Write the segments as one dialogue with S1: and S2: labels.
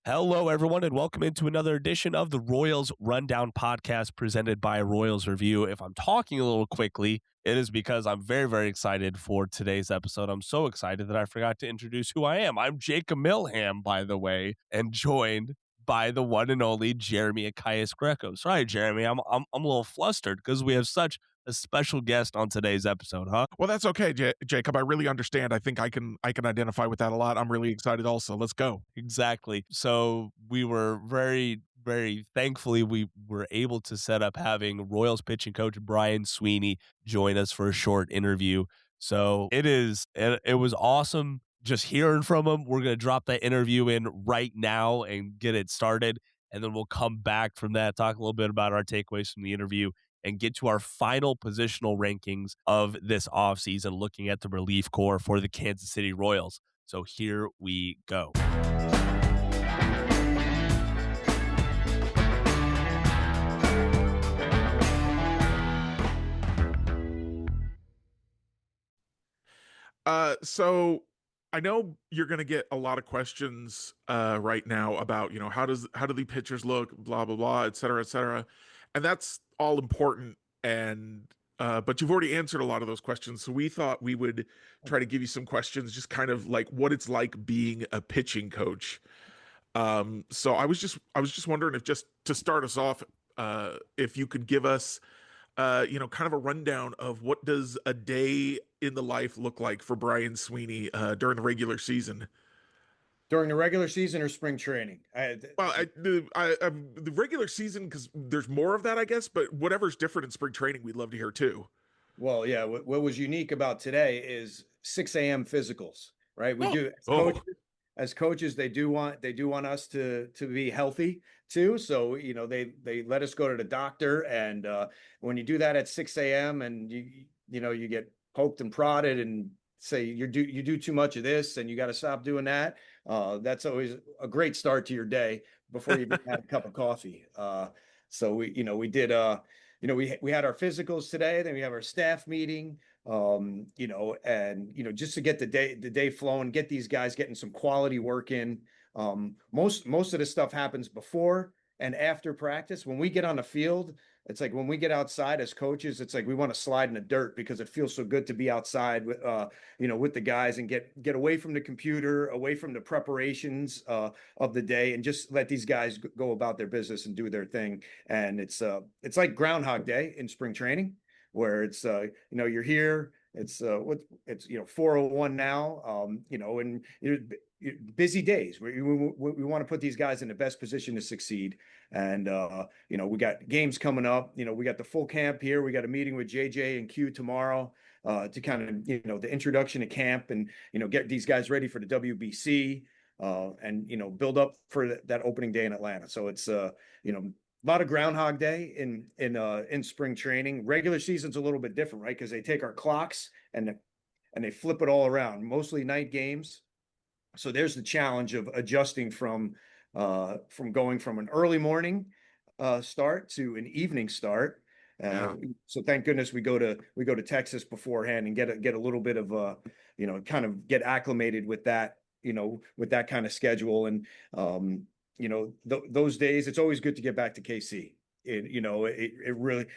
S1: Hello, everyone, and welcome into another edition of the Royals Rundown podcast presented by Royals Review. If I'm talking a little quickly, it is because I'm very, very excited for today's episode. I'm so excited that I forgot to introduce who I am. I'm Jacob Milham, by the way, and joined by the one and only Jeremy Greco. Sorry, Jeremy, I'm a little flustered because we have such a special guest on today's episode, huh?
S2: Well, that's okay, Jacob. I really understand. I think I can identify with that a lot. I'm really excited also. Let's go.
S1: Exactly. So we were very, very thankfully we were able to set up having Royals pitching coach Brian Sweeney join us for a short interview. So it was awesome just hearing from him. We're gonna drop that interview in right now and get it started. And then we'll come back from that, talk a little bit about our takeaways from the interview, and get to our final positional rankings of this offseason, looking at the relief corps for the Kansas City Royals. So here we go.
S2: So I know you're going to get a lot of questions right now about, how do the pitchers look, blah, blah, blah, et cetera, and that's all important. And but you've already answered a lot of those questions. So we thought we would try to give you some questions, just kind of like what it's like being a pitching coach. So I was just wondering if, just to start us off, if you could give us kind of a rundown of what does a day in the life look like for Brian Sweeney during the regular season.
S3: During the regular season or spring training?
S2: The regular season, because there's more of that, I guess, but whatever's different in spring training, we'd love to hear too.
S3: Well, yeah, what was unique about today is 6 a.m. physicals, right? We do as coaches, they do want us to be healthy too. So, they let us go to the doctor, and when you do that at 6 a.m. and you get poked and prodded and say you do too much of this and you got to stop doing that. That's always a great start to your day before you even have a cup of coffee. So we did we had our physicals today, then we have our staff meeting, and just to get the day flowing, get these guys getting some quality work in. Most of the stuff happens before and after practice. When we get on the field, it's like when we get outside as coaches, it's like we want to slide in the dirt because it feels so good to be outside with with the guys and get away from the computer, away from the preparations of the day, and just let these guys go about their business and do their thing. And it's like Groundhog Day in spring training, where it's you're here. It's 4:01 now, and busy days. We want to put these guys in the best position to succeed. And we got games coming up. We got the full camp here. We got a meeting with JJ and Q tomorrow to kind of the introduction to camp, and get these guys ready for the WBC, and build up for that opening day in Atlanta. So it's a lot of Groundhog Day in spring training. Regular season's a little bit different, right? Because they take our clocks and they flip it all around, mostly night games. So there's the challenge of adjusting from going from an early morning start to an evening start. So thank goodness we go to Texas beforehand and get a little bit of kind of get acclimated with that, with that kind of schedule. And those days, it's always good to get back to KC. It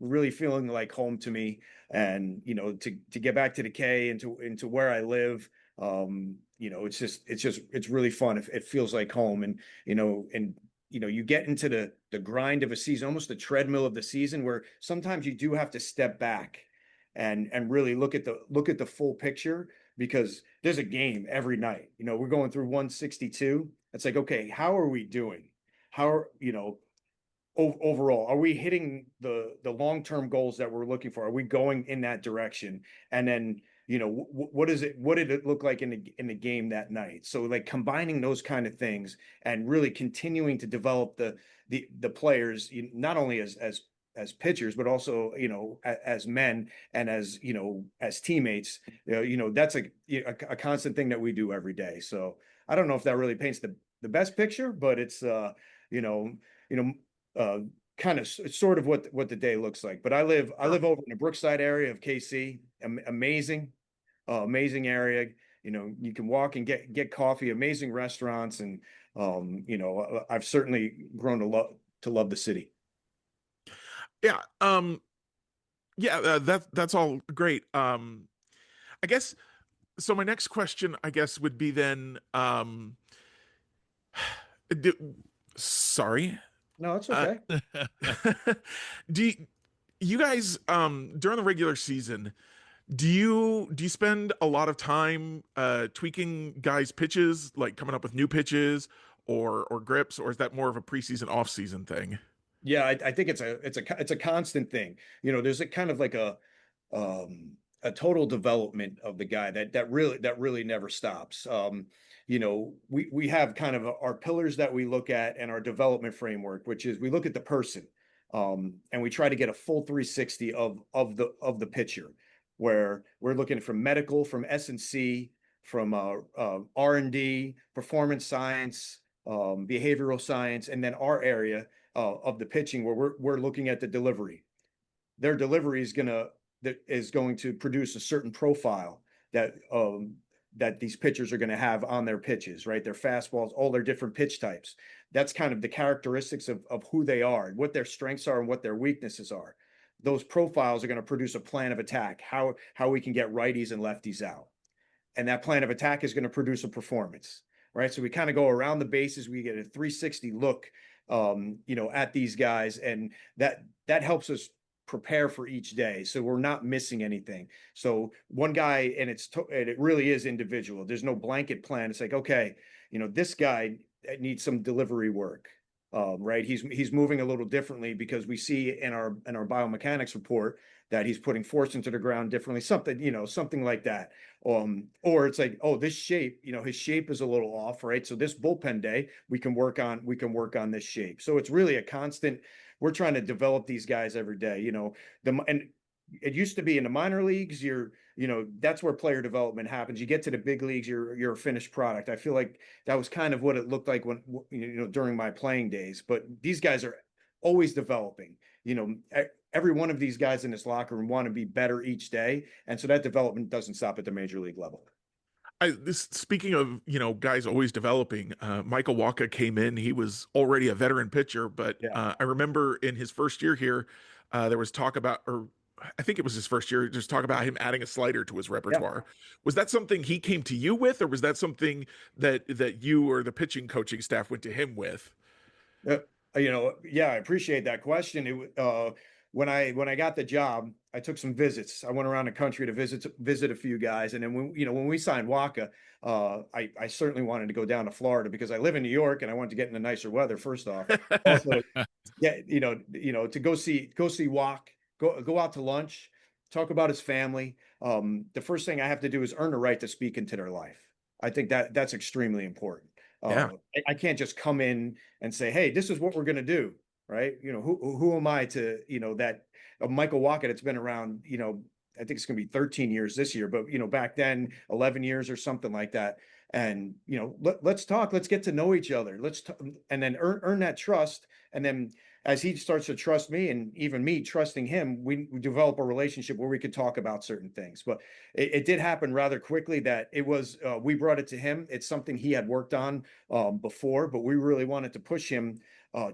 S3: really feeling like home to me, and to get back to the K, into where I live. It's really fun. It feels like home, and you get into the grind of a season, almost the treadmill of the season, where sometimes you do have to step back and really look at the full picture, because there's a game every night. We're going through 162. It's like, okay, how are we doing? Overall, are we hitting the long-term goals that we're looking for? Are we going in that direction? And then, what did it look like in the game that night? So, like, combining those kind of things and really continuing to develop the players, not only as pitchers, but also, as men and as teammates. That's a constant thing that we do every day. So I don't know if that really paints the best picture, but it's kind of sort of what the day looks like. But I live over in the Brookside area of KC. Amazing area. You can walk and get coffee, amazing restaurants, and I've certainly grown to love the city.
S2: Yeah. That's all great. I guess so. My next question, I guess, would be then, do, sorry.
S3: No, it's
S2: Uh,
S3: okay.
S2: do you guys, during the regular season, do you spend a lot of time tweaking guys' pitches, like coming up with new pitches or grips, or is that more of a preseason off-season thing?
S3: Yeah, I think it's a constant thing. There's a kind of like a total development of the guy that really never stops. We have kind of our pillars that we look at and our development framework, which is we look at the person, and we try to get a full 360 of the pitcher, where we're looking from medical, from S&C, from R&D, performance science, behavioral science, and then our area of the pitching, where we're looking at the delivery. Their delivery is going to produce a certain profile that these pitchers are going to have on their pitches, right? Their fastballs, all their different pitch types. That's kind of the characteristics of who they are, what their strengths are, and what their weaknesses are. Those profiles are going to produce a plan of attack, how we can get righties and lefties out. And that plan of attack is going to produce a performance, right? So we kind of go around the bases. We get a 360 look, at these guys, and that helps us prepare for each day, so we're not missing anything. So one guy, and it really is individual. There's no blanket plan. It's like, okay, this guy needs some delivery work, right? He's moving a little differently because we see in our biomechanics report that he's putting force into the ground differently, something like that. Or it's like, oh, this shape, his shape is a little off, right? So this bullpen day, we can work on this shape. So it's really a constant. We're trying to develop these guys every day, and it used to be in the minor leagues, that's where player development happens. You get to the big leagues, you're a finished product. I feel like that was kind of what it looked like when, during my playing days, but these guys are always developing. Every one of these guys in this locker room want to be better each day. And so that development doesn't stop at the major league level.
S2: Speaking of, guys always developing, Michael Wacha came in. He was already a veteran pitcher, but I remember in his first year here, there was talk about, or I think it was his first year, just talk about him adding a slider to his repertoire. Yeah. Was that something he came to you with, or was that something that you or the pitching coaching staff went to him with?
S3: I appreciate that question. When I got the job, I took some visits. I went around the country to visit a few guys, and then when we signed Wacha, I certainly wanted to go down to Florida because I live in New York and I wanted to get into nicer weather. First off, also, to go see Wacha, go out to lunch, talk about his family. The first thing I have to do is earn the right to speak into their life. I think that's extremely important. I can't just come in and say, hey, this is what we're going to do. Right. Who am I to, that Michael Wacha that's been around, I think it's going to be 13 years this year, but, back then 11 years or something like that. And, let's talk, let's get to know each other. And then earn that trust. And then as he starts to trust me, and even me trusting him, we develop a relationship where we could talk about certain things. But it did happen rather quickly that it was, we brought it to him. It's something he had worked on before, but we really wanted to push him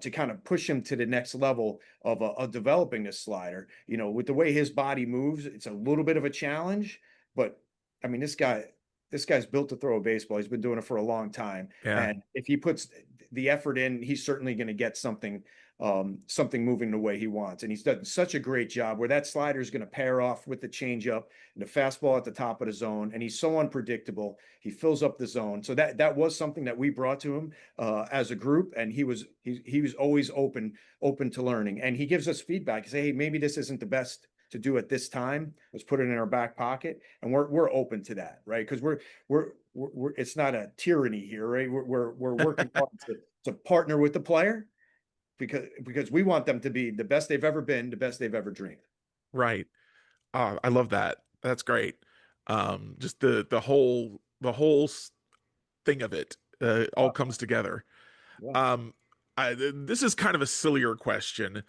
S3: to kind of push him to the next level of developing this slider. With the way his body moves, it's a little bit of a challenge, but I mean, this guy's built to throw a baseball. He's been doing it for a long time. Yeah. And if he puts the effort in, he's certainly going to get something moving the way he wants. And he's done such a great job where that slider is going to pair off with the changeup and the fastball at the top of the zone. And he's so unpredictable. He fills up the zone. So that was something that we brought to him as a group. And he was always open to learning. And he gives us feedback. He say, hey, maybe this isn't the best to do at this time. Let's put it in our back pocket. And we're open to that, right? Because we're it's not a tyranny here, right? We're working hard to partner with the player. Because we want them to be the best they've ever been, the best they've ever dreamed.
S2: Right. I love that. That's great. Just the whole thing of it all comes together. Yeah. This is kind of a sillier question.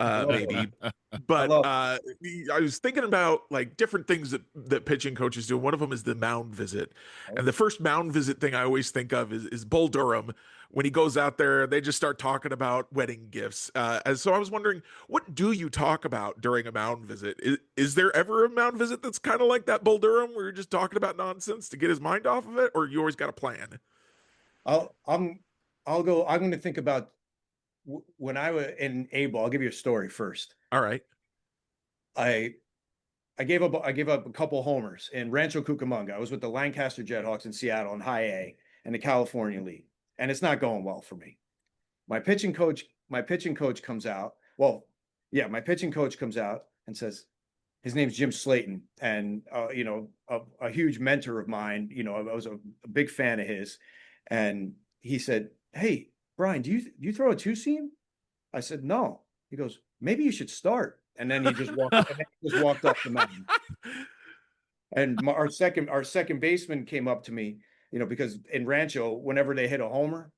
S2: maybe.
S3: I
S2: But
S3: love
S2: I was thinking about like different things that pitching coaches do. One of them is the mound visit.
S3: it.
S2: And the first mound visit thing I always think of is Bull Durham. When he goes out there, they just start talking about wedding gifts. And so I was wondering, what do you talk about during a mound visit? Is there ever a mound visit that's kind of like that Bull Durham where you're just talking about nonsense to get his mind off of it, or you always got a plan?
S3: I'll I'm I'll go. I'm going to think about when I was in Able. I'll give you a story first.
S2: All right.
S3: I I gave up a couple homers in Rancho Cucamonga. I was with the Lancaster Jethawks in Seattle in High A in the California League, and it's not going well for me. My pitching coach comes out. Well, yeah, my pitching coach comes out and says his name's Jim Slayton, and a huge mentor of mine. I was a big fan of his, and he said, "Hey, Brian, do you throw a two seam?" I said, "No." He goes, "Maybe you should start." And then he just walked off the mountain. And our second baseman came up to me, because in Rancho, whenever they hit a homer,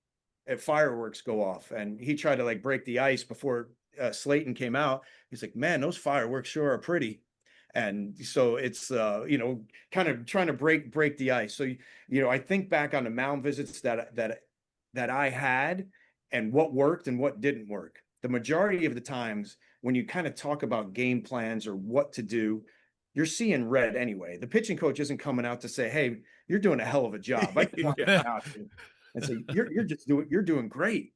S3: fireworks go off, and he tried to like break the ice before Slayton came out. He's like, "Man, those fireworks sure are pretty." And so it's kind of trying to break the ice. So I think back on the mound visits that I had and what worked and what didn't work. The majority of the times when you kind of talk about game plans or what to do, you're seeing red anyway. The pitching coach isn't coming out to say, "Hey, you're doing a hell of a job." I just want to
S2: Yeah.
S3: come out and say, "You're doing great.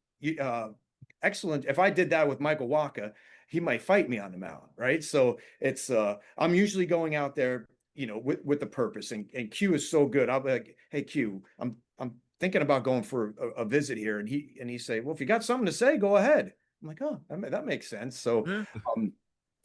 S3: Excellent." If I did that with Michael Waka, he might fight me on the mound, right? So it's I'm usually going out there, with the purpose. And Q is so good. I'll be like, "Hey Q, I'm thinking about going for a visit here," and he say, "Well, if you got something to say, go ahead." I'm like, "Oh, that makes sense." So
S2: Yeah.
S3: um,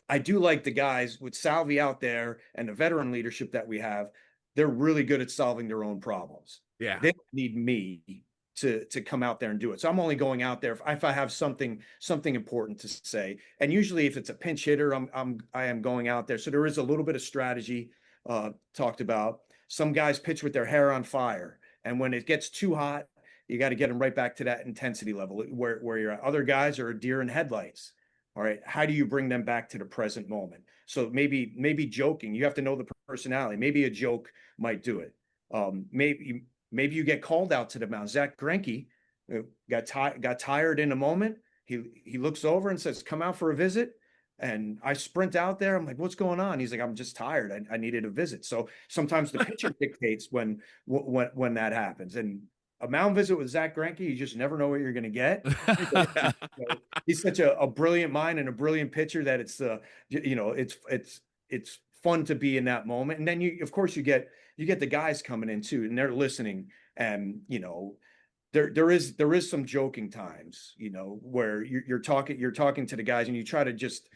S3: I do like the guys with Salvi out there and the veteran leadership that we have. They're really good at solving their own problems.
S2: Yeah.
S3: They don't need me to come out there and do it. So I'm only going out there if I have something important to say. And usually if it's a pinch hitter, I am going out there. So there is a little bit of strategy talked about. Some guys pitch with their hair on fire, and when it gets too hot, you got to get them right back to that intensity level where you're at. Other guys are a deer in headlights. All right, how do you bring them back to the present moment? So maybe joking. You have to know the personality. Maybe a joke might do it. Maybe you get called out to the mound. Zach Greinke got tired in a moment. He looks over and says, "Come out for a visit." And I sprint out there. I'm like, "What's going on?" He's like, "I'm just tired. I needed a visit." So sometimes the pitcher dictates when that happens. And a mound visit with Zach Greinke, you just never know what you're going to get. He's such a brilliant mind and a brilliant pitcher that it's fun to be in that moment. And then of course you get the guys coming in too, and they're listening. And there is some joking times, where you're talking to the guys and you try to just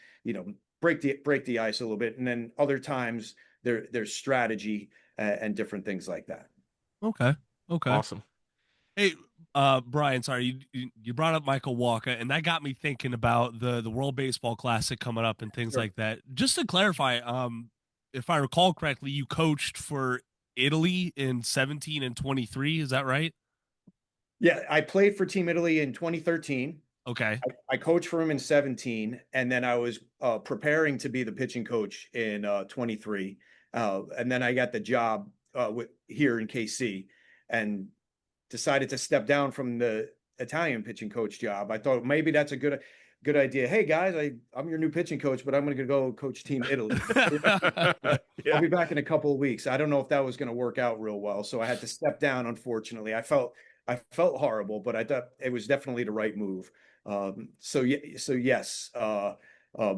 S3: break the ice a little bit. And then other times there's strategy and different things like that.
S1: Okay.
S2: Awesome.
S1: Hey, Brian, sorry, you brought up Michael Walker, and that got me thinking about the World Baseball Classic coming up and things
S3: Sure.
S1: like that. Just to clarify, if I recall correctly, you coached for Italy in 17 and 23. Is that right?
S3: Yeah, I played for Team Italy in 2013.
S1: Okay.
S3: I coached for him in 17, and then I was preparing to be the pitching coach in 23. And then I got the job here in KC and decided to step down from the Italian pitching coach job. I thought maybe that's a good idea. "Hey guys, I'm your new pitching coach, but I'm going to go coach Team Italy."
S2: Yeah.
S3: I'll be back in a couple of weeks. I don't know if that was going to work out real well, so I had to step down. Unfortunately, I felt horrible, but I thought it was definitely the right move. So yes, I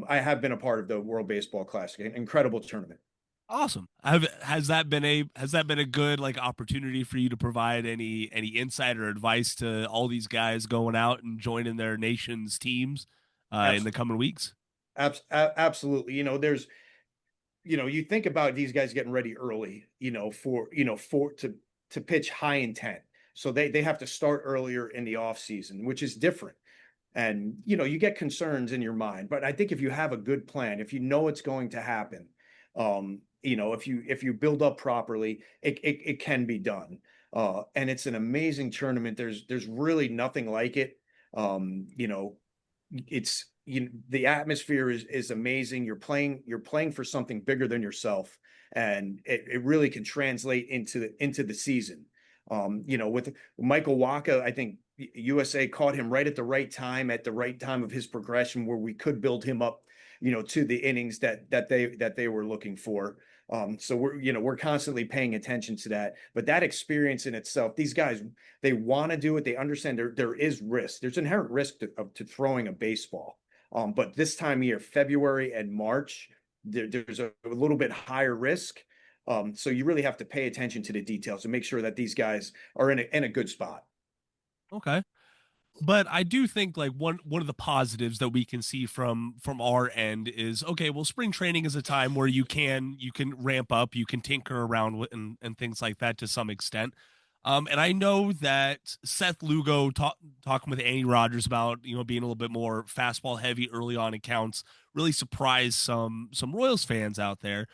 S3: have been a part of the World Baseball Classic, an incredible tournament.
S1: Awesome. Has that been a good like opportunity for you to provide any insight or advice to all these guys going out and joining their nation's teams in the coming weeks?
S3: Absolutely. You think about these guys getting ready early, to pitch high intent. So they have to start earlier in the off season, which is different. And you get concerns in your mind, but I think if you have a good plan, if you know it's going to happen, if you build up properly, it can be done. And it's an amazing tournament. There's really nothing like it. It's the atmosphere is amazing. You're playing for something bigger than yourself, and it really can translate into the season. With Michael Wacha, I think USA caught him right at the right time, of his progression, where we could build him up, to the innings that they were looking for. So we're constantly paying attention to that. But that experience in itself, these guys, they want to do it. They understand there is risk. There's inherent risk to throwing a baseball. But this time of year, February and March, there's a little bit higher risk. So you really have to pay attention to the details and make sure that these guys are in a good spot.
S1: Okay. But I do think like one of the positives that we can see from our end is, okay, well, spring training is a time where you can ramp up, you can tinker around with and things like that to some extent. And I know that Seth Lugo talking with Andy Rogers about being a little bit more fastball heavy early on accounts really surprised some Royals fans out there.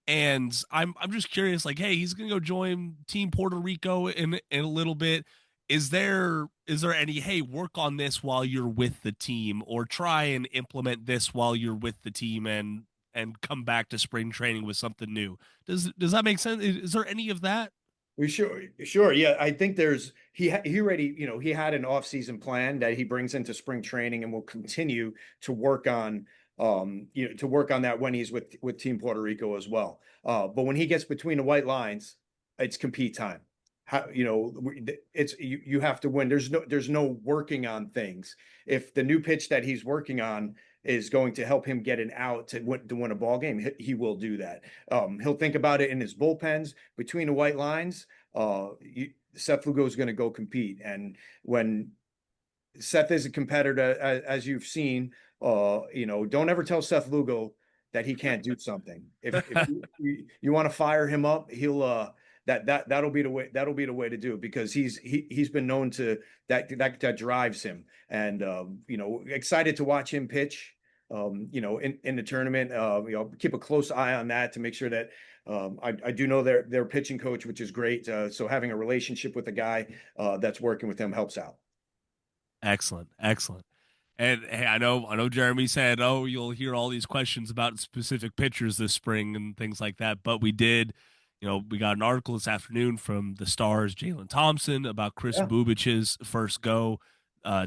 S1: And I'm just curious, like, hey, he's gonna go join Team Puerto Rico in a little bit. Is there any, hey, work on this while you're with the team, or try and implement this while you're with the team and come back to spring training with something new? Does that make sense? Is there any of that?
S3: We sure. Yeah. I think he already, he had an off-season plan that he brings into spring training and will continue to work on, that when he's with Team Puerto Rico as well. But when he gets between the white lines, it's compete time. You have to win. There's no working on things. If the new pitch that he's working on is going to help him get an out to win a ball game, he will do that. He'll think about it in his bullpens between the white lines. Seth Lugo is going to go compete, and when Seth is a competitor, as you've seen, don't ever tell Seth Lugo that he can't do something. If you want to fire him up, he'll that'll be the way to do it, because he's been known to that drives him. And excited to watch him pitch in the tournament. Keep a close eye on that to make sure that I do know their pitching coach, which is great. So having a relationship with a guy that's working with him helps out.
S1: Excellent. And hey, I know Jeremy said, oh, you'll hear all these questions about specific pitchers this spring and things like that. But we did, we got an article this afternoon from the Stars, Jalen Thompson, about Chris Bubich's first go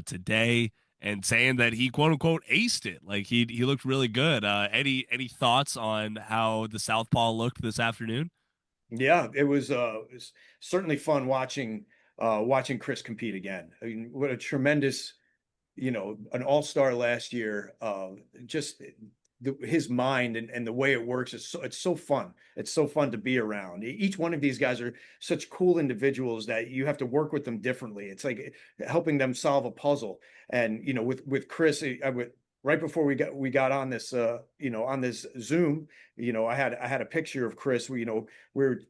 S1: today, and saying that he quote unquote aced it. Like he looked really good. Any thoughts on how the Southpaw looked this afternoon?
S3: Yeah, it was certainly fun watching Chris compete again. I mean, what a tremendous, an all-star last year. Just his mind and the way it works is it's so fun. It's so fun to be around. Each one of these guys are such cool individuals that you have to work with them differently. It's like helping them solve a puzzle. And with Chris, right before we got on this on this Zoom, I had a picture of Chris. We're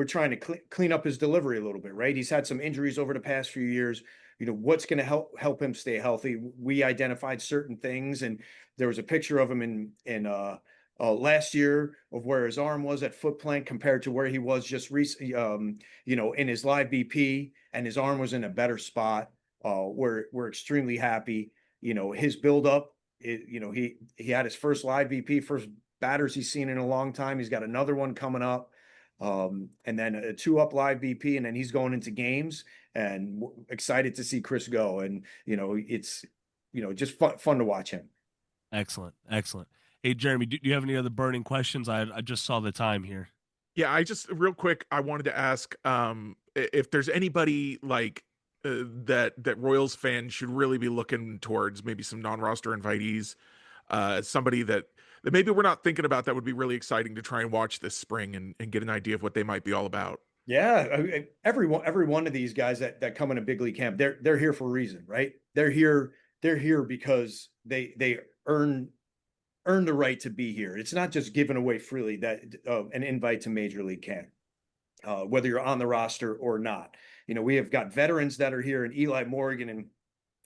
S3: trying to clean up his delivery a little bit, right? He's had some injuries over the past few years. What's going to help him stay healthy. We identified certain things, and there was a picture of him in last year of where his arm was at foot plank compared to where he was just recently, in his live BP, and his arm was in a better spot. We're extremely happy. His buildup, he had his first live BP, first batters he's seen in a long time. He's got another one coming up. And then a 2-up live BP, and then he's going into games, and excited to see Chris go. And, it's, just fun to watch him.
S1: Excellent. Hey, Jeremy, do you have any other burning questions? I just saw the time here.
S2: Yeah, I just real quick, I wanted to ask if there's anybody like that Royals fans should really be looking towards, maybe some non-roster invitees, somebody that maybe we're not thinking about that would be really exciting to try and watch this spring and get an idea of what they might be all about.
S3: Yeah, every one of these guys that come in a big league camp, they're here for a reason, right? They're here because they earn the right to be here. It's not just given away freely, that an invite to major league camp, whether you're on the roster or not. We have got veterans that are here, and Eli Morgan and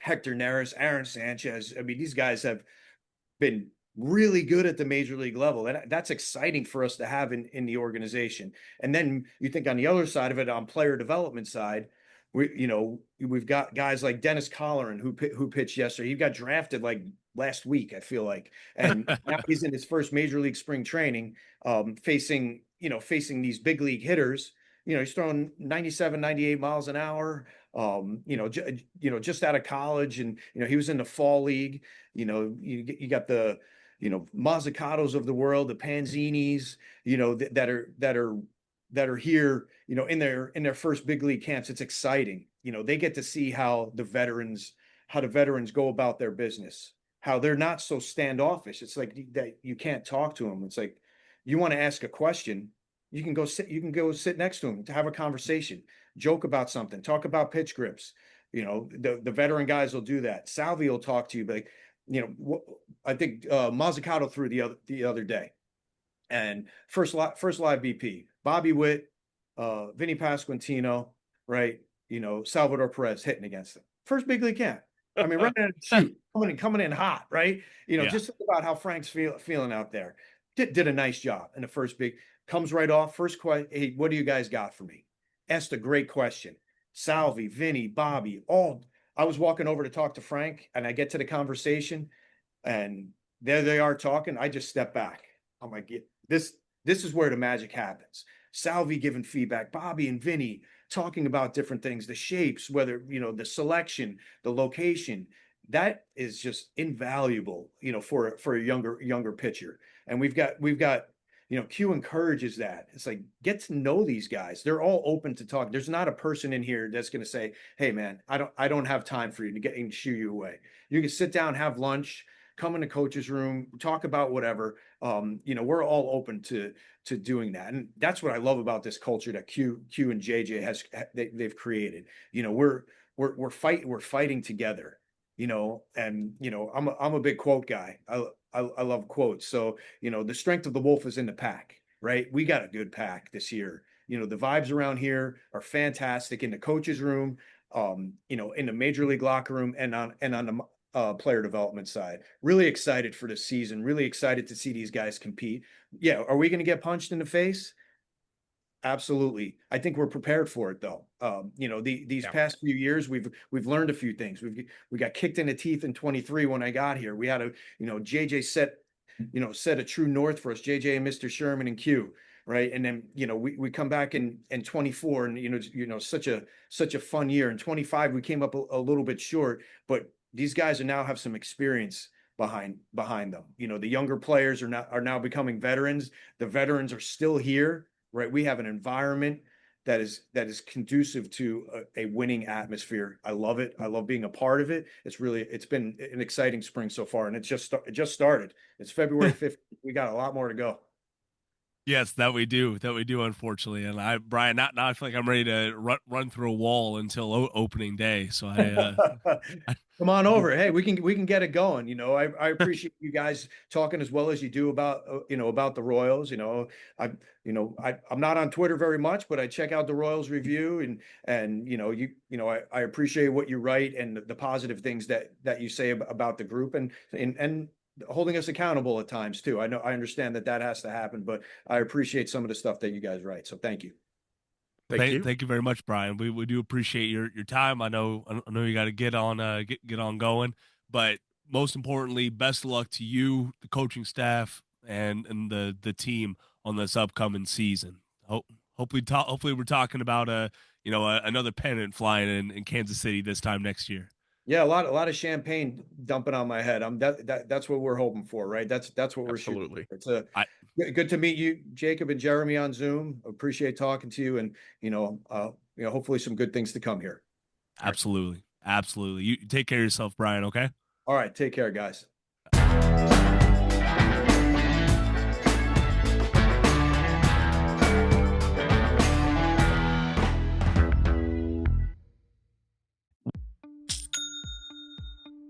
S3: Hector Neris, Aaron Sanchez. I mean, these guys have been really good at the major league level. And that's exciting for us to have in the organization. And then you think on the other side of it, on player development side, we've got guys like Dennis Colleran who pitched yesterday. He got drafted like last week, I feel like. And now he's in his first major league spring training, facing these big league hitters. He's throwing 97, 98 miles an hour, just out of college. And, he was in the fall league. You got the, Mazzucatos of the world, the Panzinis, that are here, in their first big league camps. It's exciting. They get to see how the veterans go about their business, how they're not so standoffish. It's like that you can't talk to them. It's like, you want to ask a question, you can go sit next to them to have a conversation, joke about something, talk about pitch grips. The veteran guys will do that. Salvi will talk to you, but I think Mazzucato threw the other day, and first live BP, Bobby Witt, Vinny Pasquantino, right? Salvador Perez hitting against them. First big league camp. I mean, running and shoot, coming in hot, right? Just think about how Frank's feeling out there. Did a nice job in the first big. Comes right off. First question, hey, what do you guys got for me? Asked a great question. Salvi, Vinny, Bobby, all. I was walking over to talk to Frank, and I get to the conversation, and there they are talking. I just step back. I'm like, this is where the magic happens. Salvi giving feedback, Bobby and Vinny talking about different things, the shapes, whether, the selection, the location. That is just invaluable, for a younger pitcher. And we've got, Q encourages that. It's like, get to know these guys. They're all open to talk. There's not a person in here that's going to say, hey man, I don't have time for you to get and shoo you away. You can sit down, have lunch, come in the coach's room, talk about whatever. We're all open to doing that. And that's what I love about this culture that Q and JJ they've created. We're fighting together, and I'm a big quote guy. I love quotes. So, the strength of the wolf is in the pack, right? We got a good pack this year. The vibes around here are fantastic in the coach's room, in the major league locker room, and on the player development side. Really excited for this season. Really excited to see these guys compete. Yeah. Are we going to get punched in the face? Absolutely. I think we're prepared for it though. These past few years, we've learned a few things. We got kicked in the teeth in 23 when I got here. We had JJ set a true north for us, JJ and Mr. Sherman and Q, right? And then, we come back in 24 and, such a fun year. In 25, we came up a little bit short, but these guys have some experience behind them. The younger players are now becoming veterans. The veterans are still here. Right. We have an environment that is conducive to a winning atmosphere. I love it. I love being a part of it. It's been an exciting spring so far, and it just started. It's February 5th. We got a lot more to go.
S1: Yes, that we do, unfortunately. And Brian, now I feel like I'm ready to run through a wall until opening day. So
S3: come on over. Hey, we can get it going. I appreciate you guys talking as well as you do about about the Royals. I'm not on Twitter very much, but I check out the Royals Review, and I appreciate what you write and the positive things that you say about the group and holding us accountable at times too. I understand that has to happen, but I appreciate some of the stuff that you guys write. So thank you.
S1: Thank you very much, Brian. We do appreciate your time. I know you got to get on going, but most importantly, best of luck to you, the coaching staff, and the team on this upcoming season. Hopefully we're talking about another pennant flying in Kansas City this time next year.
S3: Yeah, a lot of champagne dumping on my head. That's what we're hoping for, right? That's what we're shooting for. It's good to meet you, Jacob and Jeremy, on Zoom. Appreciate talking to you, and hopefully some good things to come here.
S1: Absolutely. You take care of yourself, Brian. Okay.
S3: All right. Take care, guys.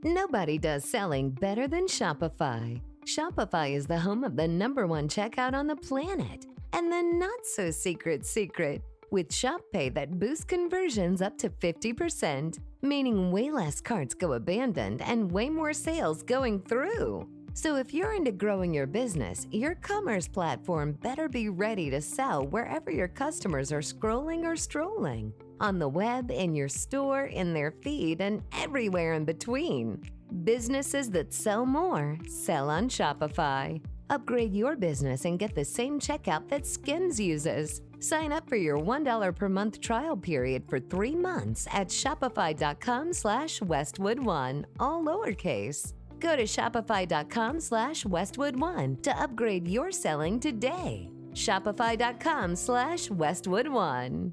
S4: Nobody does selling better than Shopify. Shopify is the home of the #1 checkout on the planet. And the not-so-secret secret, with Shop Pay that boosts conversions up to 50%, meaning way less carts go abandoned and way more sales going through. So if you're into growing your business, your commerce platform better be ready to sell wherever your customers are scrolling or strolling. On the web, in your store, in their feed, and everywhere in between. Businesses that sell more sell on Shopify. Upgrade your business and get the same checkout that Skims uses. Sign up for your $1 per month trial period for 3 months at shopify.com/Westwood1, all lowercase. Go to shopify.com/Westwood1 to upgrade your selling today. Shopify.com/Westwood1.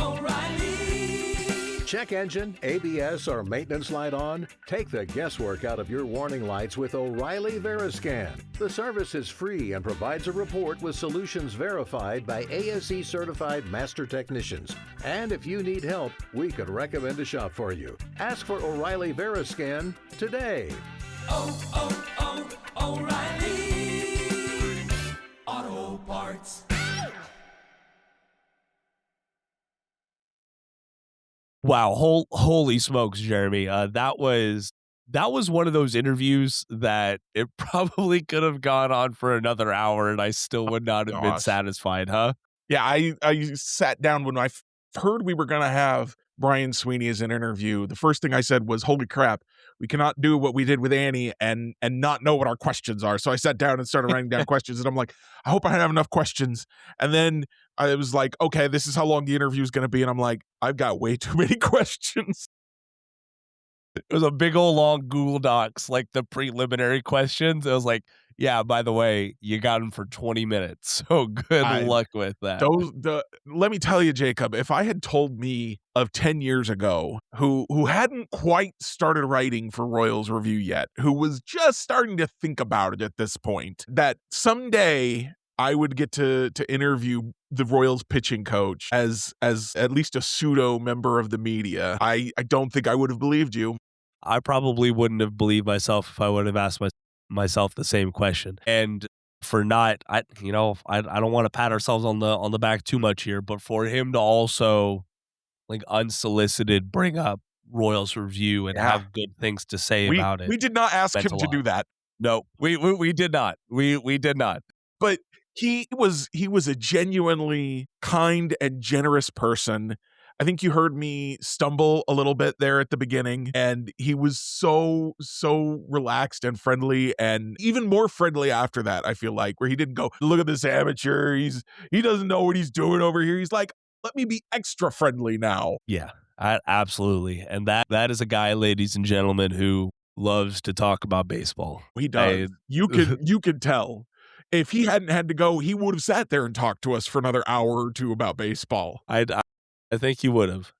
S5: O'Reilly. Check engine, ABS, or maintenance light on? Take the guesswork out of your warning lights with O'Reilly Veriscan. The service is free and provides a report with solutions verified by ASE certified master technicians. And if you need help, we could recommend a shop for you. Ask for O'Reilly Veriscan today. O'Reilly Auto Parts.
S1: Wow, holy smokes, Jeremy. That was one of those interviews that it probably could have gone on for another hour and I still would not have been satisfied, huh?
S2: Yeah, I sat down when I heard we were going to have Brian Sweeney as an interview. The first thing I said was, holy crap, we cannot do what we did with Annie and not know what our questions are. So I sat down and started writing down questions, and I'm like, I hope I have enough questions. And then I was like, okay, this is how long the interview is going to be. And I'm like, I've got way too many questions.
S1: It was a big old long Google Docs, like the preliminary questions. It was like, yeah, by the way, you got him for 20 minutes. So good luck with that.
S2: Let me tell you, Jacob, if I had told me of 10 years ago, who hadn't quite started writing for Royals Review yet, who was just starting to think about it at this point, that someday I would get to interview the Royals pitching coach as at least a pseudo member of the media, I don't think I would have believed you.
S1: I probably wouldn't have believed myself if I would have asked myself the same question. And for not, I don't want to pat ourselves on the back too much here, but for him to also like unsolicited bring up Royals Review and have good things to say about it.
S2: We did not ask him to do that.
S1: No, we did not. We did not.
S2: But he was a genuinely kind and generous person. I think you heard me stumble a little bit there at the beginning, and he was so relaxed and friendly, and even more friendly after that, I feel like, where he didn't go, look at this amateur, he doesn't know what he's doing over here. He's like, let me be extra friendly now.
S1: Yeah, absolutely. And that is a guy, ladies and gentlemen, who loves to talk about baseball.
S2: He does. You could tell. If he hadn't had to go, he would have sat there and talked to us for another hour or two about baseball.
S1: I think he would have.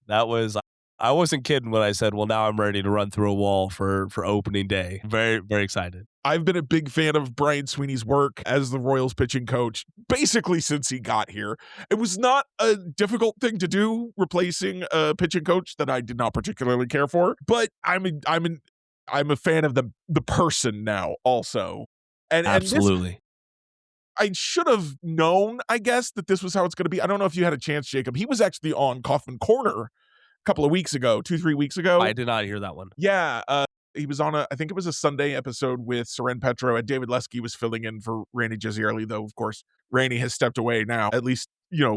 S1: I wasn't kidding when I said, well, now I'm ready to run through a wall for opening day. Very, very excited.
S2: I've been a big fan of Brian Sweeney's work as the Royals pitching coach, basically since he got here. It was not a difficult thing to do, replacing a pitching coach that I did not particularly care for, but I'm a fan of the person now also. And
S1: absolutely.
S2: I should have known, I guess, that this was how it's going to be. I don't know if you had a chance, Jacob. He was actually on Kaufman Corner a couple of weeks ago, 2-3 weeks ago.
S1: I did not hear that one.
S2: Yeah. He was on I think it was a Sunday episode with Seren Petro, and David Lesky was filling in for Randy Gizzierli, though, of course, Randy has stepped away now, at least,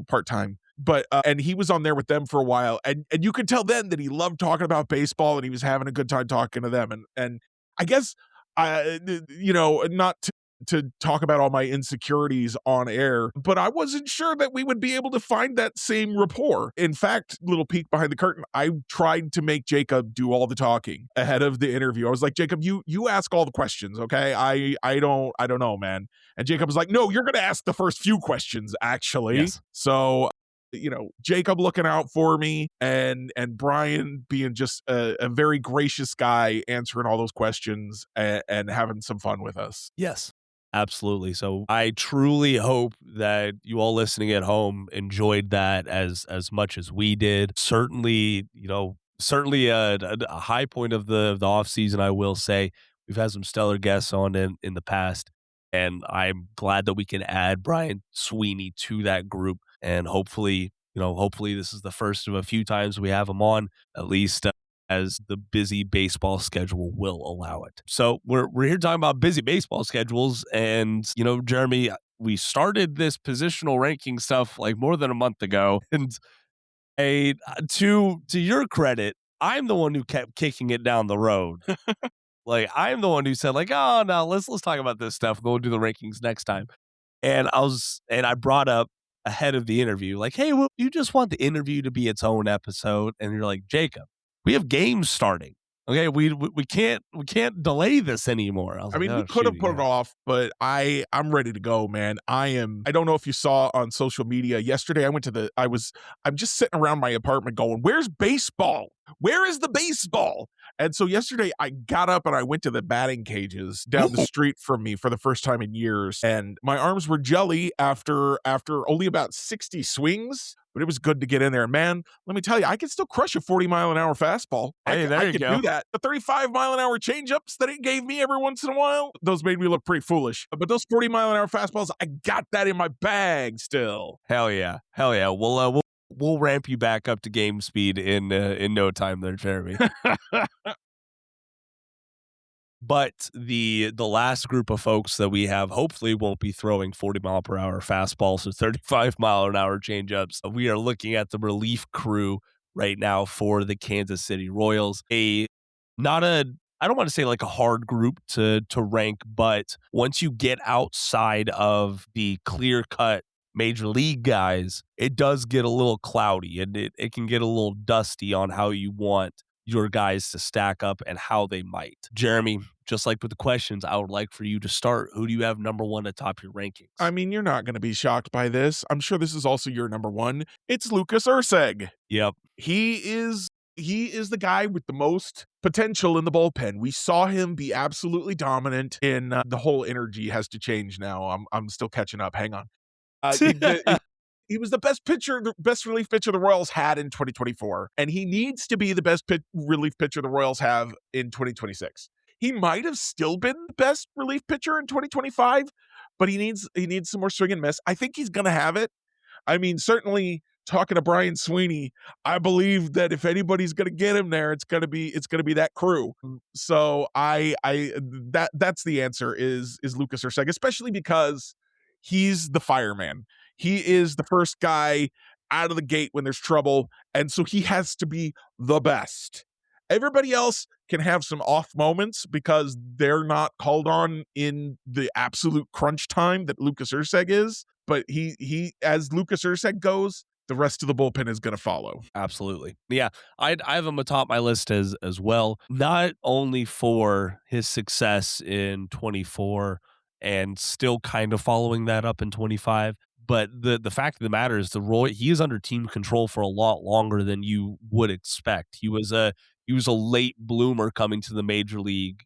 S2: part-time. But, and he was on there with them for a while, and you could tell then that he loved talking about baseball and he was having a good time talking to them. And I guess, not to talk about all my insecurities on air, but I wasn't sure that we would be able to find that same rapport. In fact, little peek behind the curtain, I tried to make Jacob do all the talking ahead of the interview. I was like, Jacob, you ask all the questions, okay? I don't know, man. And Jacob was like, no, you're going to ask the first few questions, actually. Yes. So, Jacob looking out for me and Brian being just a very gracious guy, answering all those questions and having some fun with us.
S1: Yes. Absolutely. So I truly hope that you all listening at home enjoyed that as much as we did. Certainly a high point of the off season, I will say. We've had some stellar guests on in the past, and I'm glad that we can add Brian Sweeney to that group. And hopefully this is the first of a few times we have him on, at least as the busy baseball schedule will allow it. So we're here talking about busy baseball schedules. And, Jeremy, we started this positional ranking stuff like more than a month ago, and to your credit, I'm the one who kept kicking it down the road. Like, I'm the one who said, like, oh no, let's talk about this stuff. Go do the rankings next time. And I brought up ahead of the interview, like, hey, well, you just want the interview to be its own episode. And you're like, Jacob, we have games starting. Okay, we can't delay this anymore. I
S2: mean, we could have put it off, but I'm ready to go, man. I don't know if you saw on social media yesterday. I'm just sitting around my apartment going, where's baseball? Where is the baseball? And so yesterday I got up and I went to the batting cages down the street from me for the first time in years. And my arms were jelly after only about 60 swings. But it was good to get in there. Man, let me tell you, I can still crush a 40-mile-an-hour fastball.
S1: Hey, there you go.
S2: I can do that. The 35-mile-an-hour changeups that it gave me every once in a while, those made me look pretty foolish. But those 40-mile-an-hour fastballs, I got that in my bag still.
S1: Hell yeah. We'll ramp you back up to game speed in no time there, Jeremy. But the last group of folks that we have hopefully won't be throwing 40-mile-per-hour fastballs or 35-mile-an-hour changeups. We are looking at the relief crew right now for the Kansas City Royals. I don't want to say like a hard group to rank, but once you get outside of the clear-cut major league guys, it does get a little cloudy and it can get a little dusty on how you want your guys to stack up and how they might. Jeremy, just like with the questions, I would like for you to start. Who do you have number one atop your rankings?
S2: I mean, you're not going to be shocked by this. I'm sure this is also your number one. It's Lucas Erceg.
S1: Yep.
S2: He is the guy with the most potential in the bullpen. We saw him be absolutely dominant in the whole energy has to change now. I'm still catching up. Hang on. He was the best relief pitcher the Royals had in 2024, and he needs to be the best relief pitcher the Royals have in 2026. He might have still been the best relief pitcher in 2025, but he needs some more swing and miss. I think he's going to have it. I mean, certainly talking to Brian Sweeney, I believe that if anybody's going to get him there, it's going to be that crew. So that's the answer is Lucas Erceg, especially because he's the fireman. He is the first guy out of the gate when there's trouble, and so he has to be the best. Everybody else can have some off moments because they're not called on in the absolute crunch time that Lucas Erceg is, but he as Lucas Erceg goes, the rest of the bullpen is going to follow.
S1: Absolutely. Yeah, I have him atop my list as well, not only for his success in 24 and still kind of following that up in 25, but the fact of the matter is he is under team control for a lot longer than you would expect. He was a late bloomer coming to the major league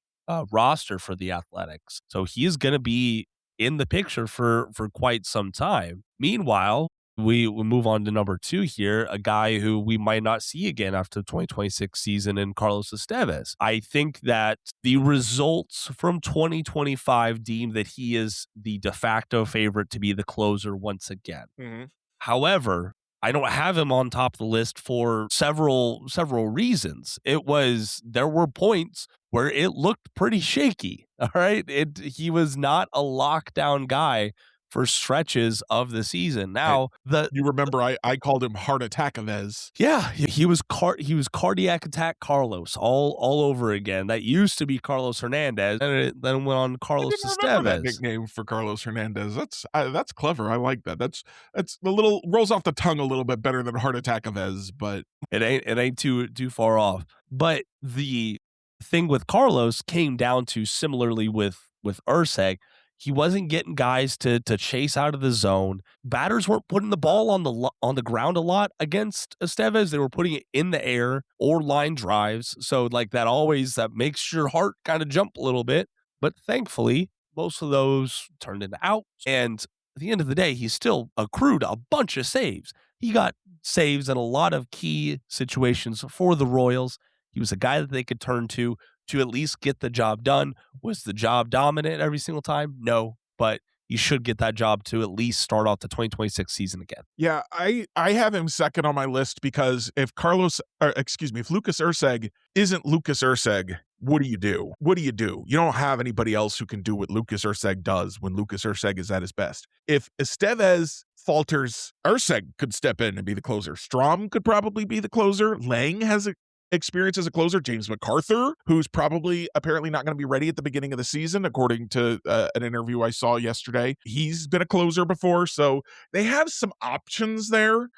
S1: roster for the Athletics. So he is going to be in the picture for quite some time. Meanwhile, we move on to number two here, a guy who we might not see again after the 2026 season in Carlos Estevez. I think that the results from 2025 deem that he is the de facto favorite to be the closer once again.
S2: Mm-hmm.
S1: However, I don't have him on top of the list for several reasons. There were points where it looked pretty shaky. All right. He was not a lockdown guy for stretches of the season. Now,
S2: you remember I called him Heart Attack Avez.
S1: Yeah, he was Cardiac Attack Carlos all over again. That used to be Carlos Hernandez, and it then went on Carlos Estevez.
S2: That nickname for Carlos Hernandez. That's clever. I like that. That's a little rolls off the tongue a little bit better than Heart Attack Avez, but
S1: it ain't too far off. But the thing with Carlos came down to similarly with Erceg. He wasn't getting guys to chase out of the zone. Batters weren't putting the ball on the ground a lot against Estevez. They were putting it in the air or line drives. So like that makes your heart kind of jump a little bit. But thankfully, most of those turned into outs. And at the end of the day, he still accrued a bunch of saves. He got saves in a lot of key situations for the Royals. He was a guy that they could turn to at least get the job done. Was the job dominant every single time? No, but he should get that job to at least start off the 2026 season again.
S2: Yeah, I have him second on my list because if Lucas Erceg isn't Lucas Erceg, what do you do? What do you do? You don't have anybody else who can do what Lucas Erceg does when Lucas Erceg is at his best. If Estevez falters, Erceg could step in and be the closer. Strom could probably be the closer. Lange has experience as a closer. James MacArthur, who's probably apparently not going to be ready at the beginning of the season, according to an interview I saw yesterday. He's been a closer before, so they have some options there.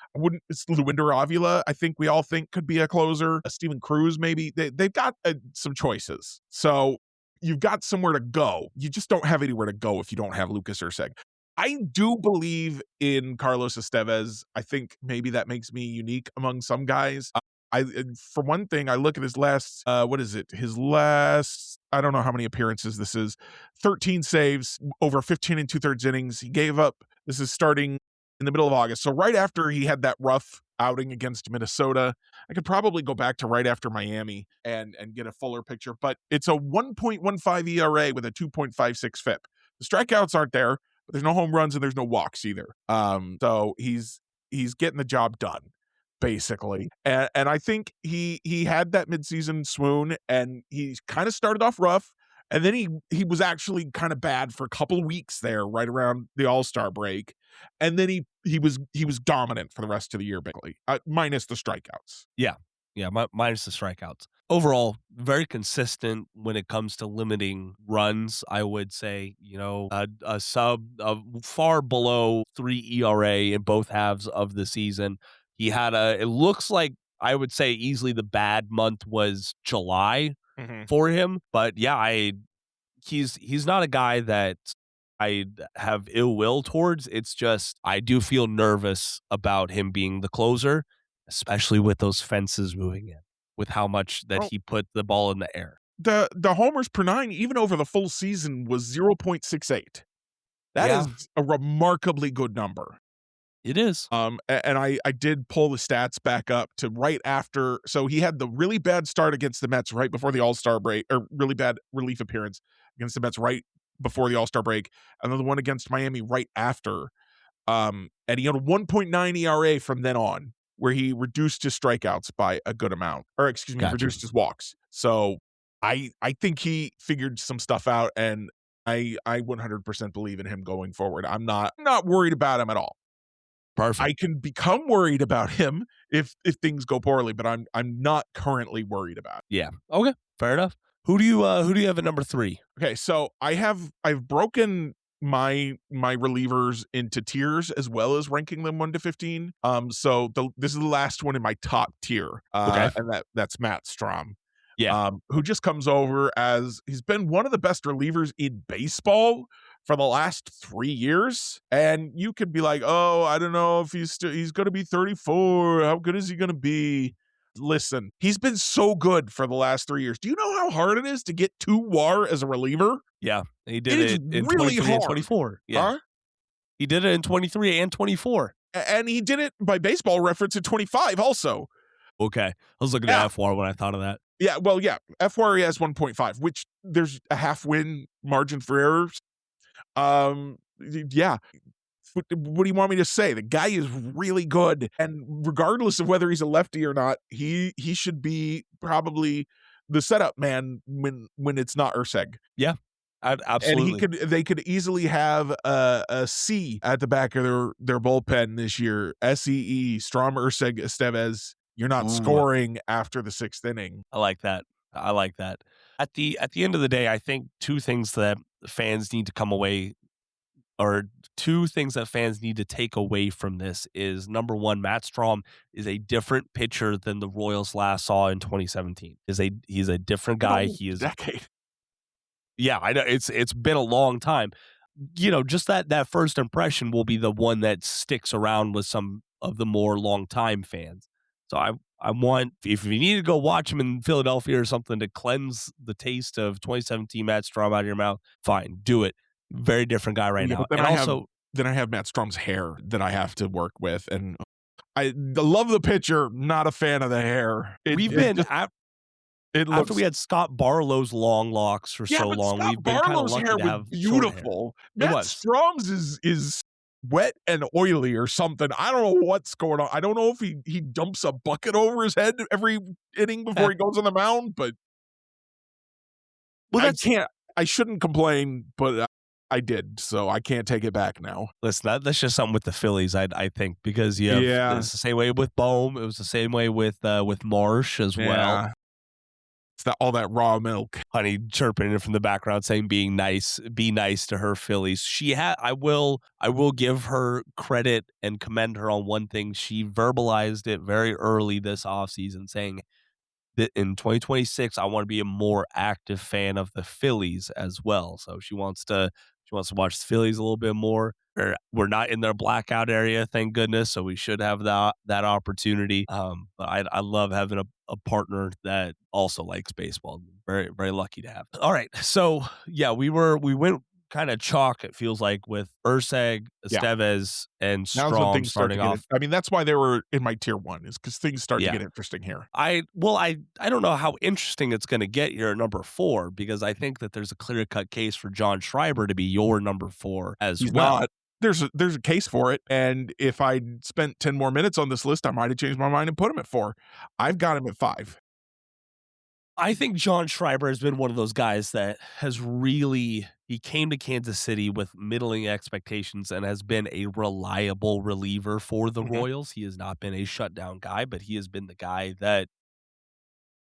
S2: It's Luinder Avila, I think we all think could be a closer. Steven Cruz, maybe. They've got some choices. So you've got somewhere to go. You just don't have anywhere to go if you don't have Lucas Erceg. I do believe in Carlos Estevez. I think maybe that makes me unique among some guys. For one thing, I look at his last, I don't know how many appearances this is, 13 saves, over 15 and 2/3 innings. He gave up, this is starting in the middle of August. So right after he had that rough outing against Minnesota, I could probably go back to right after Miami and get a fuller picture, but it's a 1.15 ERA with a 2.56 FIP. The strikeouts aren't there, but there's no home runs and there's no walks either. So he's getting the job done, basically. And I think he had that midseason swoon, and he kind of started off rough, and then he was actually kind of bad for a couple weeks there right around the All-Star break, and then he was dominant for the rest of the year, basically, minus the strikeouts.
S1: Yeah, minus the strikeouts. Overall, very consistent when it comes to limiting runs, I would say. A far below 3 ERA in both halves of the season. He had it looks like, I would say easily the bad month was July for him. But yeah, he's not a guy that I have ill will towards. It's just, I do feel nervous about him being the closer, especially with those fences moving in, with how much that he put the ball in the air.
S2: The homers per 9, even over the full season, was 0.68. That is a remarkably good number.
S1: It is.
S2: And I did pull the stats back up to right after. So he had the really bad start against the Mets right before the All-Star break, or really bad relief appearance against the Mets right before the All-Star break, and then the one against Miami right after. And he had a 1.9 ERA from then on, where he reduced his strikeouts by a good amount, or reduced his walks. So I think he figured some stuff out, and I 100% believe in him going forward. I'm not worried about him at all.
S1: Perfect.
S2: I can become worried about him if things go poorly, but I'm not currently worried about it.
S1: Yeah. Okay. Fair enough. Who do you have at number 3?
S2: Okay, so I've broken my relievers into tiers as well as ranking them 1 to 15. So this is the last one in my top tier.
S1: Okay.
S2: And that's Matt Strom.
S1: Yeah.
S2: Who just comes over as he's been one of the best relievers in baseball for the last 3 years. And you could be like, oh, I don't know if he's going to be 34. How good is he going to be? Listen, he's been so good for the last 3 years. Do you know how hard it is to get 2 WAR as a reliever?
S1: Yeah, he did it in
S2: really
S1: 23
S2: hard.
S1: and 24. Yeah.
S2: Huh?
S1: He did it in 23 and 24.
S2: And he did it by baseball reference at 25 also.
S1: Okay. I was looking at FWAR when I thought of that.
S2: Yeah, well, yeah. FWAR has 1.5, which there's a half win margin for errors. Yeah. What do you want me to say? The guy is really good, and regardless of whether he's a lefty or not, he should be probably the setup man when it's not Erceg.
S1: Yeah, absolutely.
S2: And they could easily have a C at the back of their bullpen this year. SEE, Strom, Erceg, Estevez. You're not scoring after the 6th inning.
S1: I like that. At the end of the day, I think 2 things that fans need to come away, or 2 things that fans need to take away from this is, number 1, Matt Strom is a different pitcher than the Royals last saw in 2017. He's a different guy. He is
S2: decade.
S1: Yeah, I know it's been a long time. Just that first impression will be the one that sticks around with some of the more long-time fans. So I want, if you need to go watch him in Philadelphia or something to cleanse the taste of 2017 Matt Strom out of your mouth, fine, do it. Very different guy right now.
S2: And then I have Matt Strom's hair that I have to work with, and I love the pitcher, not a fan of the hair.
S1: After we had Scott Barlow's long locks for so
S6: but
S1: long,
S6: Scott
S1: we've been kind of
S6: Barlow's
S1: lucky
S6: hair
S1: to
S6: was
S1: have short hair.
S6: beautiful.
S1: It
S6: Matt
S1: was.
S6: Strong's is wet and oily or something. I don't know what's going on. I don't know if he dumps a bucket over his head every inning before he goes on the mound, but I shouldn't complain, but I did, so I can't take it back now.
S1: Listen, that's just something with the Phillies, I think, because it's the same way with Bohm. It was the same way with Marsh as well.
S6: It's all that raw milk.
S1: Honey chirping in from the background saying be nice to her Phillies. I will give her credit and commend her on one thing. She verbalized it very early this offseason, saying that in 2026 I want to be a more active fan of the Phillies as well. So she wants to watch the Phillies a little bit more. We're not in their blackout area, thank goodness. So we should have that opportunity. But I love having a partner that also likes baseball. Very, very lucky to have. All right. So yeah, we went kind of chalk, it feels like, with Erceg, Estevez, and Strong starting off.
S6: I mean, that's why they were in my tier 1, is because things start to get interesting here.
S1: I don't know how interesting it's going to get here at number 4, because I think that there's a clear-cut case for John Schreiber to be your number 4 as well.
S6: Not. There's a case for it, and if I spent 10 more minutes on this list, I might have changed my mind and put him at 4. I've got him at 5.
S1: I think John Schreiber has been one of those guys that has really, he came to Kansas City with middling expectations and has been a reliable reliever for the Royals. He has not been a shutdown guy, but he has been the guy that...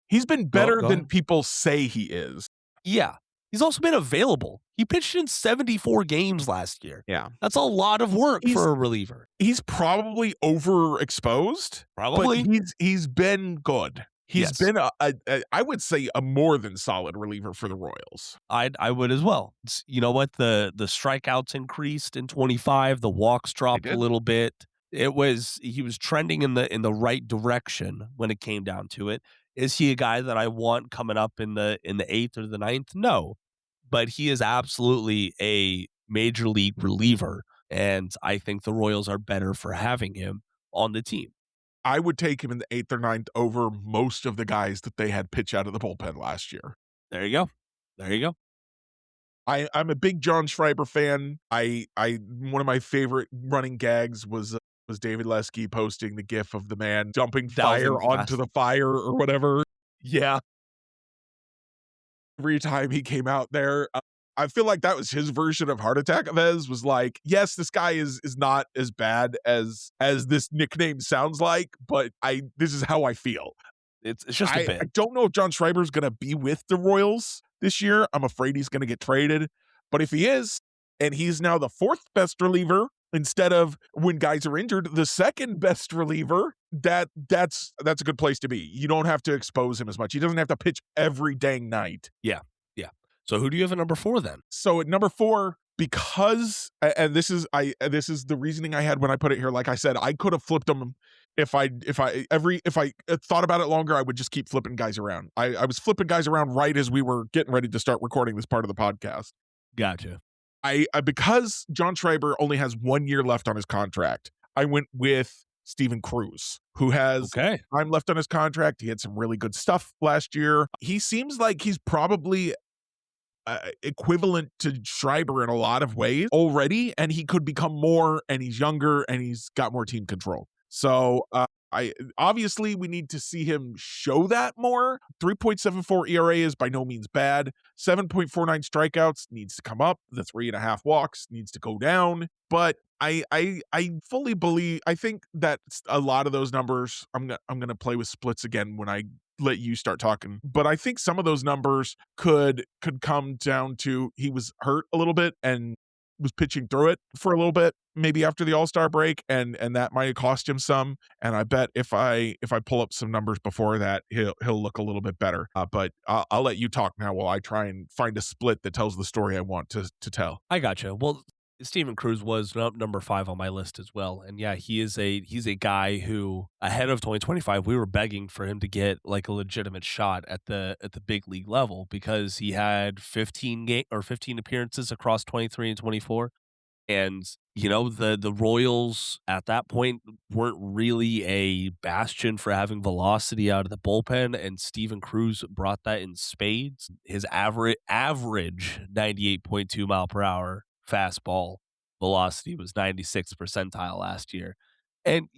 S6: He's been better than people say he is.
S1: Yeah. He's also been available. He pitched in 74 games last year.
S6: Yeah.
S1: That's a lot of work for a reliever.
S6: He's probably overexposed.
S1: Probably.
S6: But he's been good. He's been, I would say, a more than solid reliever for the Royals.
S1: I would as well. You know what? The strikeouts increased in 25. The walks dropped a little bit. He was trending in the right direction when it came down to it. Is he a guy that I want coming up in the 8th or the 9th? No, but he is absolutely a major league reliever, and I think the Royals are better for having him on the team.
S6: I would take him in the 8th or 9th over most of the guys that they had pitch out of the bullpen last year.
S1: There you go.
S6: I'm a big John Schreiber fan. One of my favorite running gags was David Lesky posting the gif of the man dumping fire onto the fire or whatever.
S1: Yeah.
S6: Every time he came out there, I feel like that was his version of Heart Attack Estevez, was like, yes, this guy is not as bad as this nickname sounds like, but this is how I feel.
S1: It's just a bit.
S6: I don't know if John Schreiber's going to be with the Royals this year. I'm afraid he's going to get traded. But if he is, and he's now the 4th best reliever instead of, when guys are injured, the 2nd best reliever, that's a good place to be. You don't have to expose him as much. He doesn't have to pitch every dang night.
S1: Yeah. So who do you have at number 4 then?
S6: So at number 4, because, and this is the reasoning I had when I put it here. Like I said, I could have flipped them if I thought about it longer. I would just keep flipping guys around. I was flipping guys around right as we were getting ready to start recording this part of the podcast.
S1: Gotcha.
S6: Because John Schreiber only has 1 year left on his contract, I went with Steven Cruz, who has time left on his contract. He had some really good stuff last year. He seems like he's probably equivalent to Schreiber in a lot of ways already, and he could become more, and he's younger, and he's got more team control. So obviously we need to see him show that more. 3.74 ERA is by no means bad. 7.49 strikeouts needs to come up. The 3.5 walks needs to go down. But I fully believe, I think that a lot of those numbers, I'm gonna play with splits again when I let you start talking, but I think some of those numbers could come down to he was hurt a little bit and was pitching through it for a little bit, maybe after the All-Star break, and that might have cost him some. And I bet if I pull up some numbers before that, he'll look a little bit better. But I'll let you talk now while I try and find a split that tells the story I want to tell.
S1: I gotcha. Well, Steven Cruz was number 5 on my list as well. And yeah, he's a guy who, ahead of 2025, we were begging for him to get like a legitimate shot at the big league level, because he had 15 appearances across 23 and 24. And, the Royals at that point weren't really a bastion for having velocity out of the bullpen, and Steven Cruz brought that in spades. His average 98.2 mile per hour fastball velocity was 96th percentile last year. And,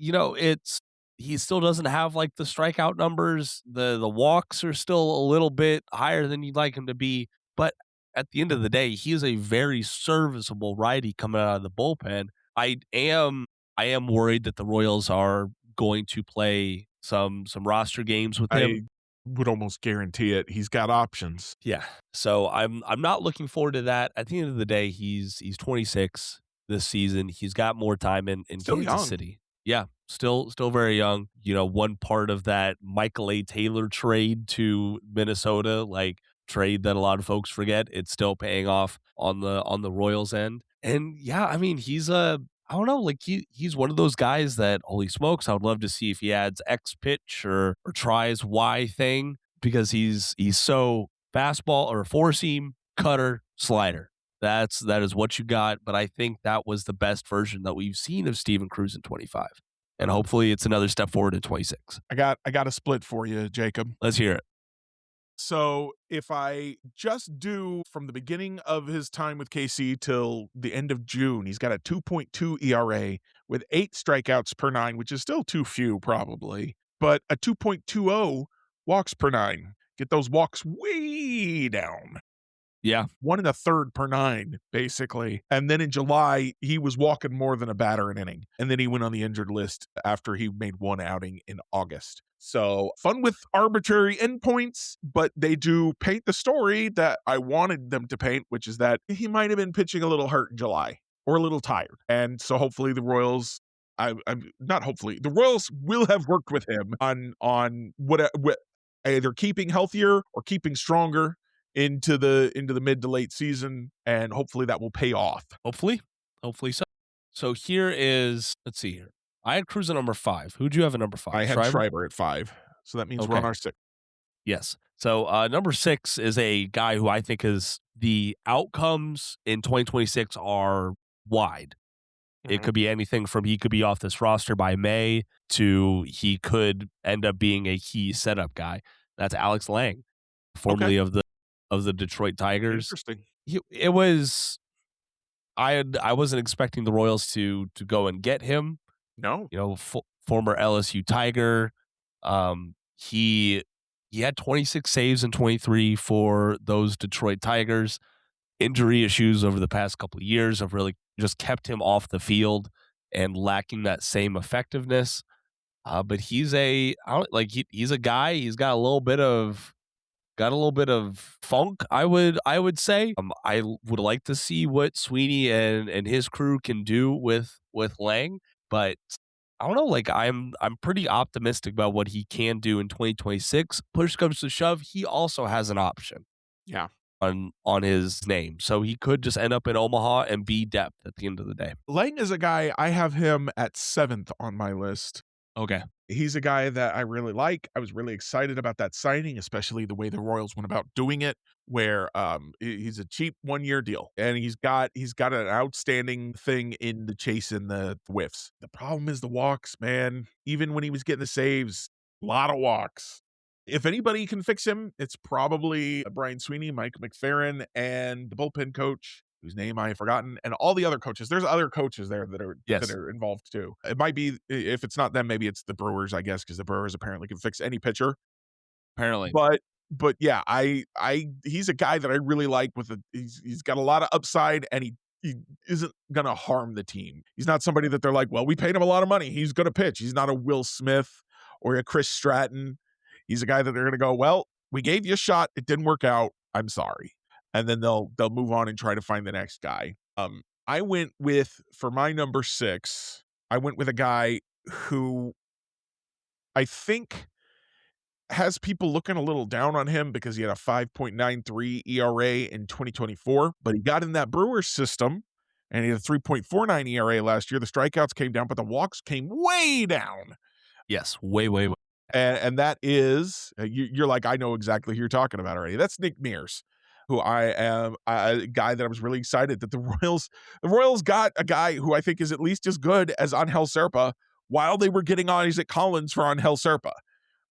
S1: he still doesn't have like the strikeout numbers. The walks are still a little bit higher than you'd like him to be, but at the end of the day, he is a very serviceable righty coming out of the bullpen. I am worried that the Royals are going to play some roster games with him.
S6: I would almost guarantee it. He's got options.
S1: Yeah. So I'm not looking forward to that. At the end of the day, he's 26 this season. He's got more time in Kansas City. Yeah, still very young. One part of that Michael A. Taylor trade to Minnesota, like trade that a lot of folks forget, it's still paying off on the Royals end. And yeah, I mean, he's I don't know, like he's one of those guys that, holy smokes, I would love to see if he adds X pitch or tries Y thing, because he's so fastball or four seam, cutter, slider. That is what you got, but I think that was the best version that we've seen of Steven Cruz in 25. And hopefully it's another step forward in 26.
S6: I got a split for you, Jacob.
S1: Let's hear it.
S6: So if I just do from the beginning of his time with KC till the end of June, he's got a 2.2 ERA with 8 strikeouts per 9, which is still too few probably, but a 2.20 walks per 9. Get those walks way down.
S1: Yeah.
S6: 1 1/3 per 9, basically. And then in July, he was walking more than a batter an inning. And then he went on the injured list after he made 1 outing in August. So fun with arbitrary endpoints, but they do paint the story that I wanted them to paint, which is that he might have been pitching a little hurt in July or a little tired. And so hopefully the Royals, the Royals will have worked with him on what either keeping healthier or keeping stronger into the mid to late season, and hopefully that will pay off.
S1: Hopefully so. So here is, let's see here. I had Cruz at number 5. Who'd you have at number 5?
S6: I had Schreiber at 5. So that means we're on our 6.
S1: Yes. So number 6 is a guy who I think is the outcomes in 2026 are wide. Mm-hmm. It could be anything from he could be off this roster by May to he could end up being a key setup guy. That's Alex Lange, formerly of the Detroit Tigers.
S6: Interesting.
S1: It was, I wasn't expecting the Royals to go and get him.
S6: No.
S1: Former LSU Tiger. He had 26 saves in 23 for those Detroit Tigers. Injury issues over the past couple of years have really just kept him off the field and lacking that same effectiveness. But he's a guy. He's got a little bit of funk, I would say. I would like to see what Sweeney and his crew can do with Lange, but I don't know, like I'm pretty optimistic about what he can do in 2026. Push comes to shove, he also has an option.
S6: Yeah.
S1: On his name. So he could just end up in Omaha and be depth at the end of the day.
S6: Lange is a guy, I have him at 7th on my list.
S1: Okay.
S6: He's a guy that I really like. I was really excited about that signing, especially the way the Royals went about doing it, where he's a cheap 1-year deal, and he's got an outstanding thing in the chase and the whiffs. The problem is the walks, man. Even when he was getting the saves, a lot of walks. If anybody can fix him, it's probably Brian Sweeney, Mike McFerrin, and the bullpen coach, whose name I have forgotten, and all the other coaches. There's other coaches there that are involved too. It might be, if it's not them, maybe it's the Brewers, I guess, because the Brewers apparently can fix any pitcher.
S1: Apparently.
S6: But yeah, he's a guy that I really like. He's got a lot of upside, and he isn't gonna harm the team. He's not somebody that they're like, well, we paid him a lot of money, he's gonna pitch. He's not a Will Smith or a Chris Stratton. He's a guy that they're gonna go, well, we gave you a shot, it didn't work out, I'm sorry. And then they'll move on and try to find the next guy. I went with, for my number 6, I went with a guy who I think has people looking a little down on him because he had a 5.93 ERA in 2024, but he got in that Brewers system and he had a 3.49 ERA last year. The strikeouts came down, but the walks came way down.
S1: Yes, way.
S6: And that is, you're like, I know exactly who you're talking about already. That's Nick Mears. who I am a guy that I was really excited that the Royals got a guy who I think is at least as good as Angel Serpa while they were getting Isaac Collins for Angel Serpa.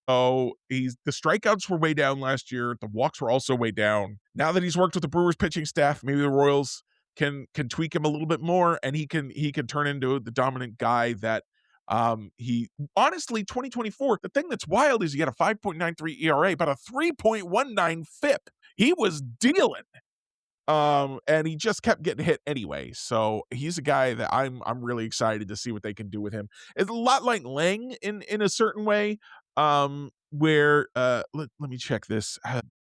S6: So the strikeouts were way down last year. The walks were also way down. Now that he's worked with the Brewers pitching staff, maybe the Royals can tweak him a little bit more, and he can turn into the dominant guy that he honestly 2024. The thing that's wild is he had a 5.93 ERA, but a 3.19 FIP. He was dealing. And he just kept getting hit anyway. So he's a guy that I'm really excited to see what they can do with him. It's a lot like Lange in a certain way. Where let me check this.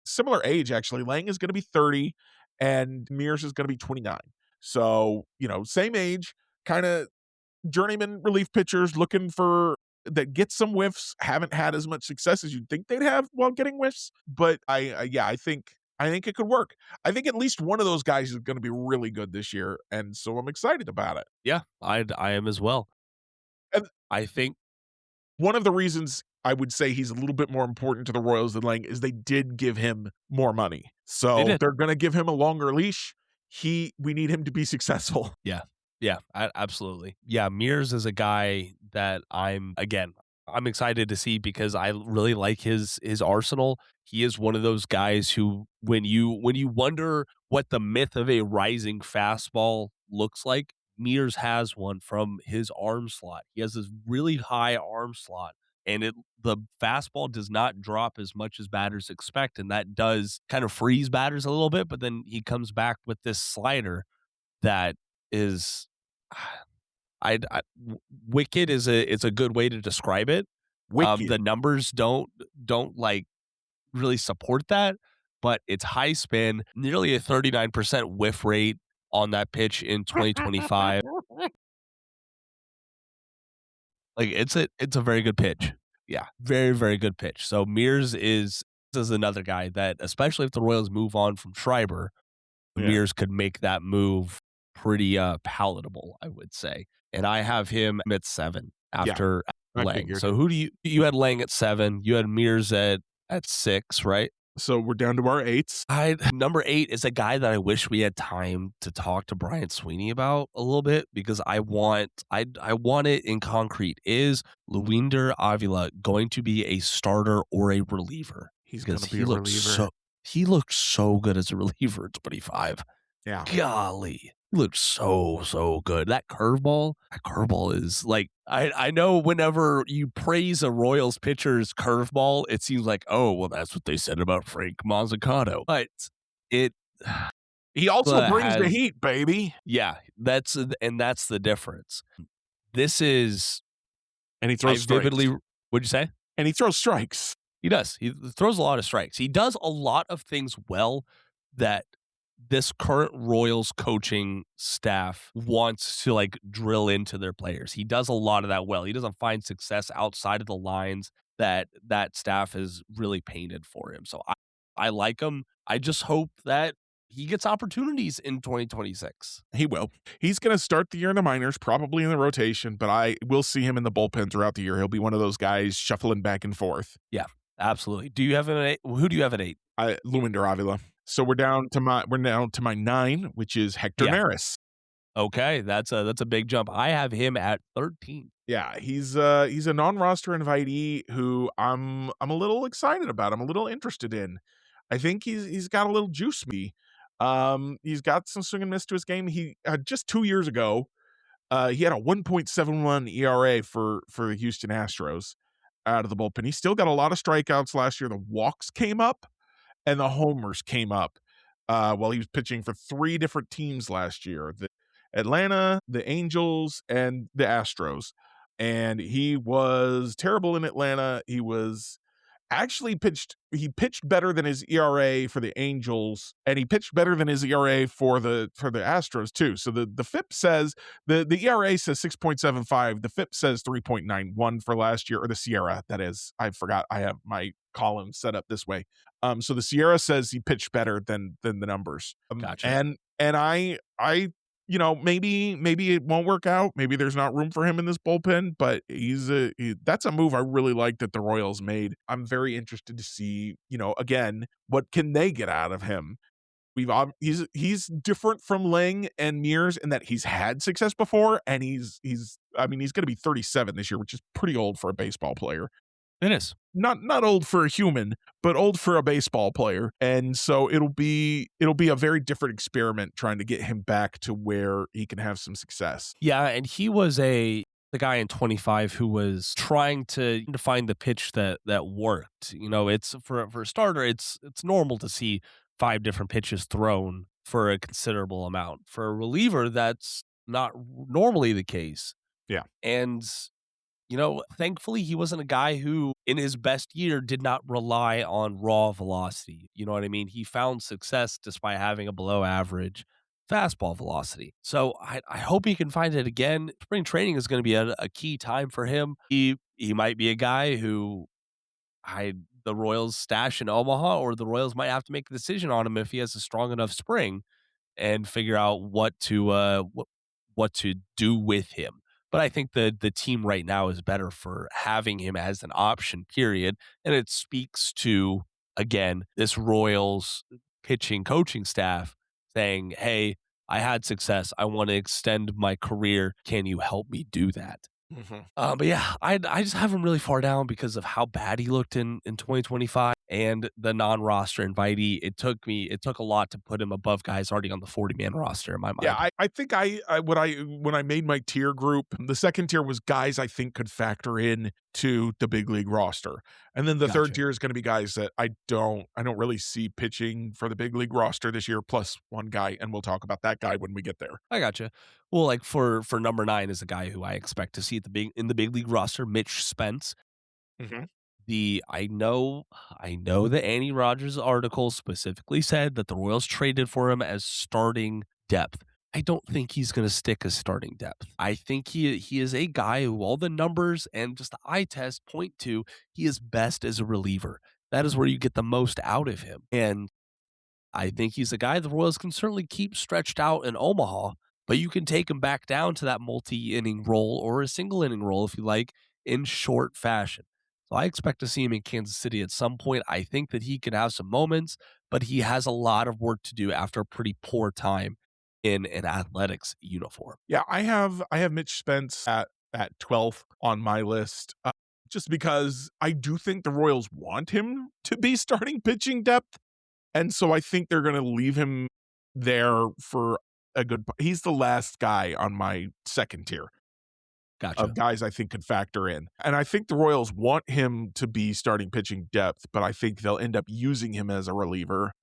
S6: Similar age, actually. Lange is going to be 30 and Mears is going to be 29. So, same age, kind of journeyman relief pitchers looking for that get some whiffs, haven't had as much success as you'd think they'd have while getting whiffs. But I think it could work. I think at least one of those guys is going to be really good this year. And so I'm excited about it.
S1: Yeah, I am as well.
S6: And
S1: I think
S6: one of the reasons I would say he's a little bit more important to the Royals than Lange is they did give him more money. So they're going to give him a longer leash. We need him to be successful.
S1: Yeah, absolutely. Yeah, Mears is a guy that I'm excited to see because I really like his arsenal. He is one of those guys who, when you wonder what the myth of a rising fastball looks like, Mears has one from his arm slot. He has this really high arm slot, and the fastball does not drop as much as batters expect, and that does kind of freeze batters a little bit, but then he comes back with this slider that is wicked is a good way to describe it. The numbers don't like really support that, but it's high spin, nearly a 39% whiff rate on that pitch in 2025. Like it's a very good pitch. Yeah, very, very good pitch. So Mears is another guy that, especially if the Royals move on from Schreiber, Mears could make that move pretty palatable, I would say. And I have him at 7 after Lange. So who do you had Lange at 7, you had Mears at 6, right?
S6: So we're down to our 8s.
S1: Number 8 is a guy that I wish we had time to talk to Brian Sweeney about a little bit, because I want it in concrete. Is Luinder Avila going to be a starter or a reliever?
S6: He's going to be a reliever.
S1: He looked so good as a reliever at 25.
S6: Yeah.
S1: Golly. He looked so good. That curveball is like, I know whenever you praise a Royals pitcher's curveball, it seems like, oh, well, that's what they said about Frank Mazzucato. But
S6: he also brings the heat, baby.
S1: Yeah, that's the difference. This is,
S6: and he throws strikes.
S1: What'd you say?
S6: And he throws strikes.
S1: He does. He throws a lot of strikes. He does a lot of things well that this current Royals coaching staff wants to like drill into their players. He does a lot of that well. He doesn't find success outside of the lines that staff has really painted for him. So I like him. I just hope that he gets opportunities in 2026.
S6: He will. He's going to start the year in the minors, probably in the rotation, but I will see him in the bullpen throughout the year. He'll be one of those guys shuffling back and forth.
S1: Yeah, absolutely. Do you have an 8? Who do you have at 8?
S6: Luinder Avila. So we're down to my 9, which is Hector Neris.
S1: Okay, that's a big jump. I have him at 13.
S6: Yeah, he's a non-roster invitee who I'm a little excited about. I'm a little interested in. I think he's got a little juice me. He's got some swing and miss to his game. He just 2 years ago, he had a 1.71 ERA for the Houston Astros out of the bullpen. He still got a lot of strikeouts last year. The walks came up and the homers came up while he was pitching for 3 different teams last year: the Atlanta, the Angels, and the Astros. And he was terrible in Atlanta. He was actually pitched better than his ERA for the Angels, and he pitched better than his ERA for the Astros too. So the FIP says the ERA says 6.75, the FIP says 3.91 for last year, or the Sierra, that is. I forgot I have my column set up this way. So the Sierra says he pitched better than the numbers.
S1: Gotcha.
S6: And I maybe it won't work out. Maybe there's not room for him in this bullpen, but that's a move I really like that the Royals made. I'm very interested to see, again, what can they get out of him? He's different from Lange and Mears in that he's had success before, and he's going to be 37 this year, which is pretty old for a baseball player.
S1: It is
S6: not old for a human, but old for a baseball player. And so it'll be a very different experiment trying to get him back to where he can have some success.
S1: Yeah, and he was the guy in 25 who was trying to find the pitch that worked. It's for a starter, it's normal to see 5 different pitches thrown for a considerable amount. For a reliever, that's not normally the case.
S6: Yeah.
S1: And thankfully, he wasn't a guy who, in his best year, did not rely on raw velocity. You know what I mean? He found success despite having a below average fastball velocity. So I hope he can find it again. Spring training is going to be a key time for him. He might be a guy who the Royals stash in Omaha, or the Royals might have to make a decision on him if he has a strong enough spring and figure out what to do with him. But I think the team right now is better for having him as an option, period. And it speaks to, again, this Royals pitching coaching staff saying, hey, I had success. I want to extend my career. Can you help me do that?
S6: Mm-hmm.
S1: But yeah, I just have him really far down because of how bad he looked in 2025 and the non-roster invitee. It took a lot to put him above guys already on the 40-man roster in my mind.
S6: Yeah, I think when I made my tier group, the second tier was guys I think could factor in to the big league roster. And then the third tier is going to be guys that I don't really see pitching for the big league roster this year, plus one guy, and we'll talk about that guy when we get there.
S1: I gotcha. Well, like for number 9 is a guy who I expect to see in the big league roster, Mitch Spence.
S6: Mm-hmm.
S1: I know that Annie Rogers' article specifically said that the Royals traded for him as starting depth. I don't think he's going to stick as starting depth. I think he is a guy who all the numbers and just the eye test point to he is best as a reliever. That is where you get the most out of him. And I think he's a guy the Royals can certainly keep stretched out in Omaha, but you can take him back down to that multi-inning role or a single-inning role, if you like, in short fashion. So I expect to see him in Kansas City at some point. I think that he can have some moments, but he has a lot of work to do after a pretty poor time in an athletics uniform.
S6: Yeah, I have Mitch Spence at 12th on my list, just because I do think the Royals want him to be starting pitching depth. And so I think they're going to leave him there for a good. He's the last guy on my second tier.
S1: Gotcha.
S6: Of guys I think could factor in. And I think the Royals want him to be starting pitching depth, but I think they'll end up using him as a reliever.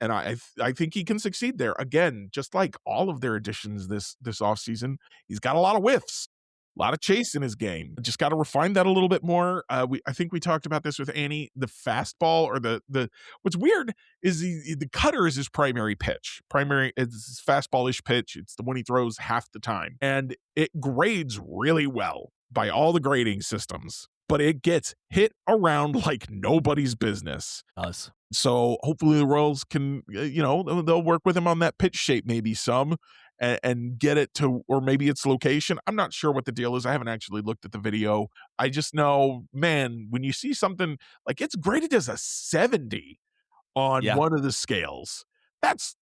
S6: And I think he can succeed there. Again, just like all of their additions this offseason, he's got a lot of whiffs, a lot of chase in his game. Just got to refine that a little bit more. I think we talked about this with Annie. The fastball, or the what's weird is the cutter is his primary pitch. It's his fastball-ish pitch. It's the one he throws half the time. And it grades really well by all the grading systems, but it gets hit around like nobody's business.
S1: Us.
S6: So hopefully the Royals can, they'll work with him on that pitch shape, maybe some, and get it to, or maybe its location. I'm not sure what the deal is. I haven't actually looked at the video. I just know, man, when you see something like it's graded as a 70 on one of the scales, that's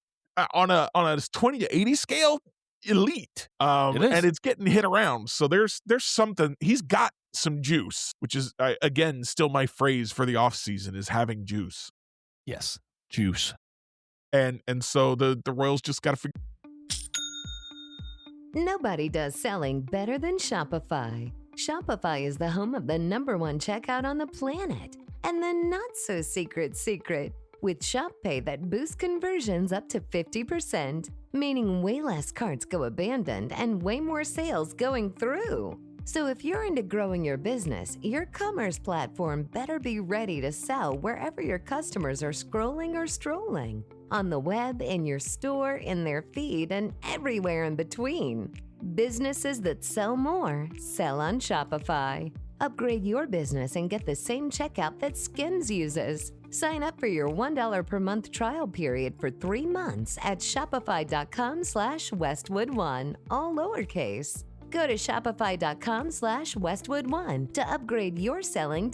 S6: on a 20 to 80 scale, elite. And it's getting hit around. So there's something. He's got some juice, which is again still my phrase for the offseason is having juice.
S1: Yes, juice.
S6: And so the Royals just got to figure.
S4: Nobody does selling better than Shopify. Shopify is the home of the #1 checkout on the planet. And the not-so-secret secret, with Shop Pay that boosts conversions up to 50%, meaning way less carts go abandoned and way more sales going through. So if you're into growing your business, your commerce platform better be ready to sell wherever your customers are scrolling or strolling. On the web, in your store, in their feed, and everywhere in between. Businesses that sell more, sell on Shopify. Upgrade your business and get the same checkout that Skims uses. Sign up for your $1 per month trial period for 3 months at shopify.com/Westwood1, all lowercase. Go to shopify.com/Westwood1 to upgrade your selling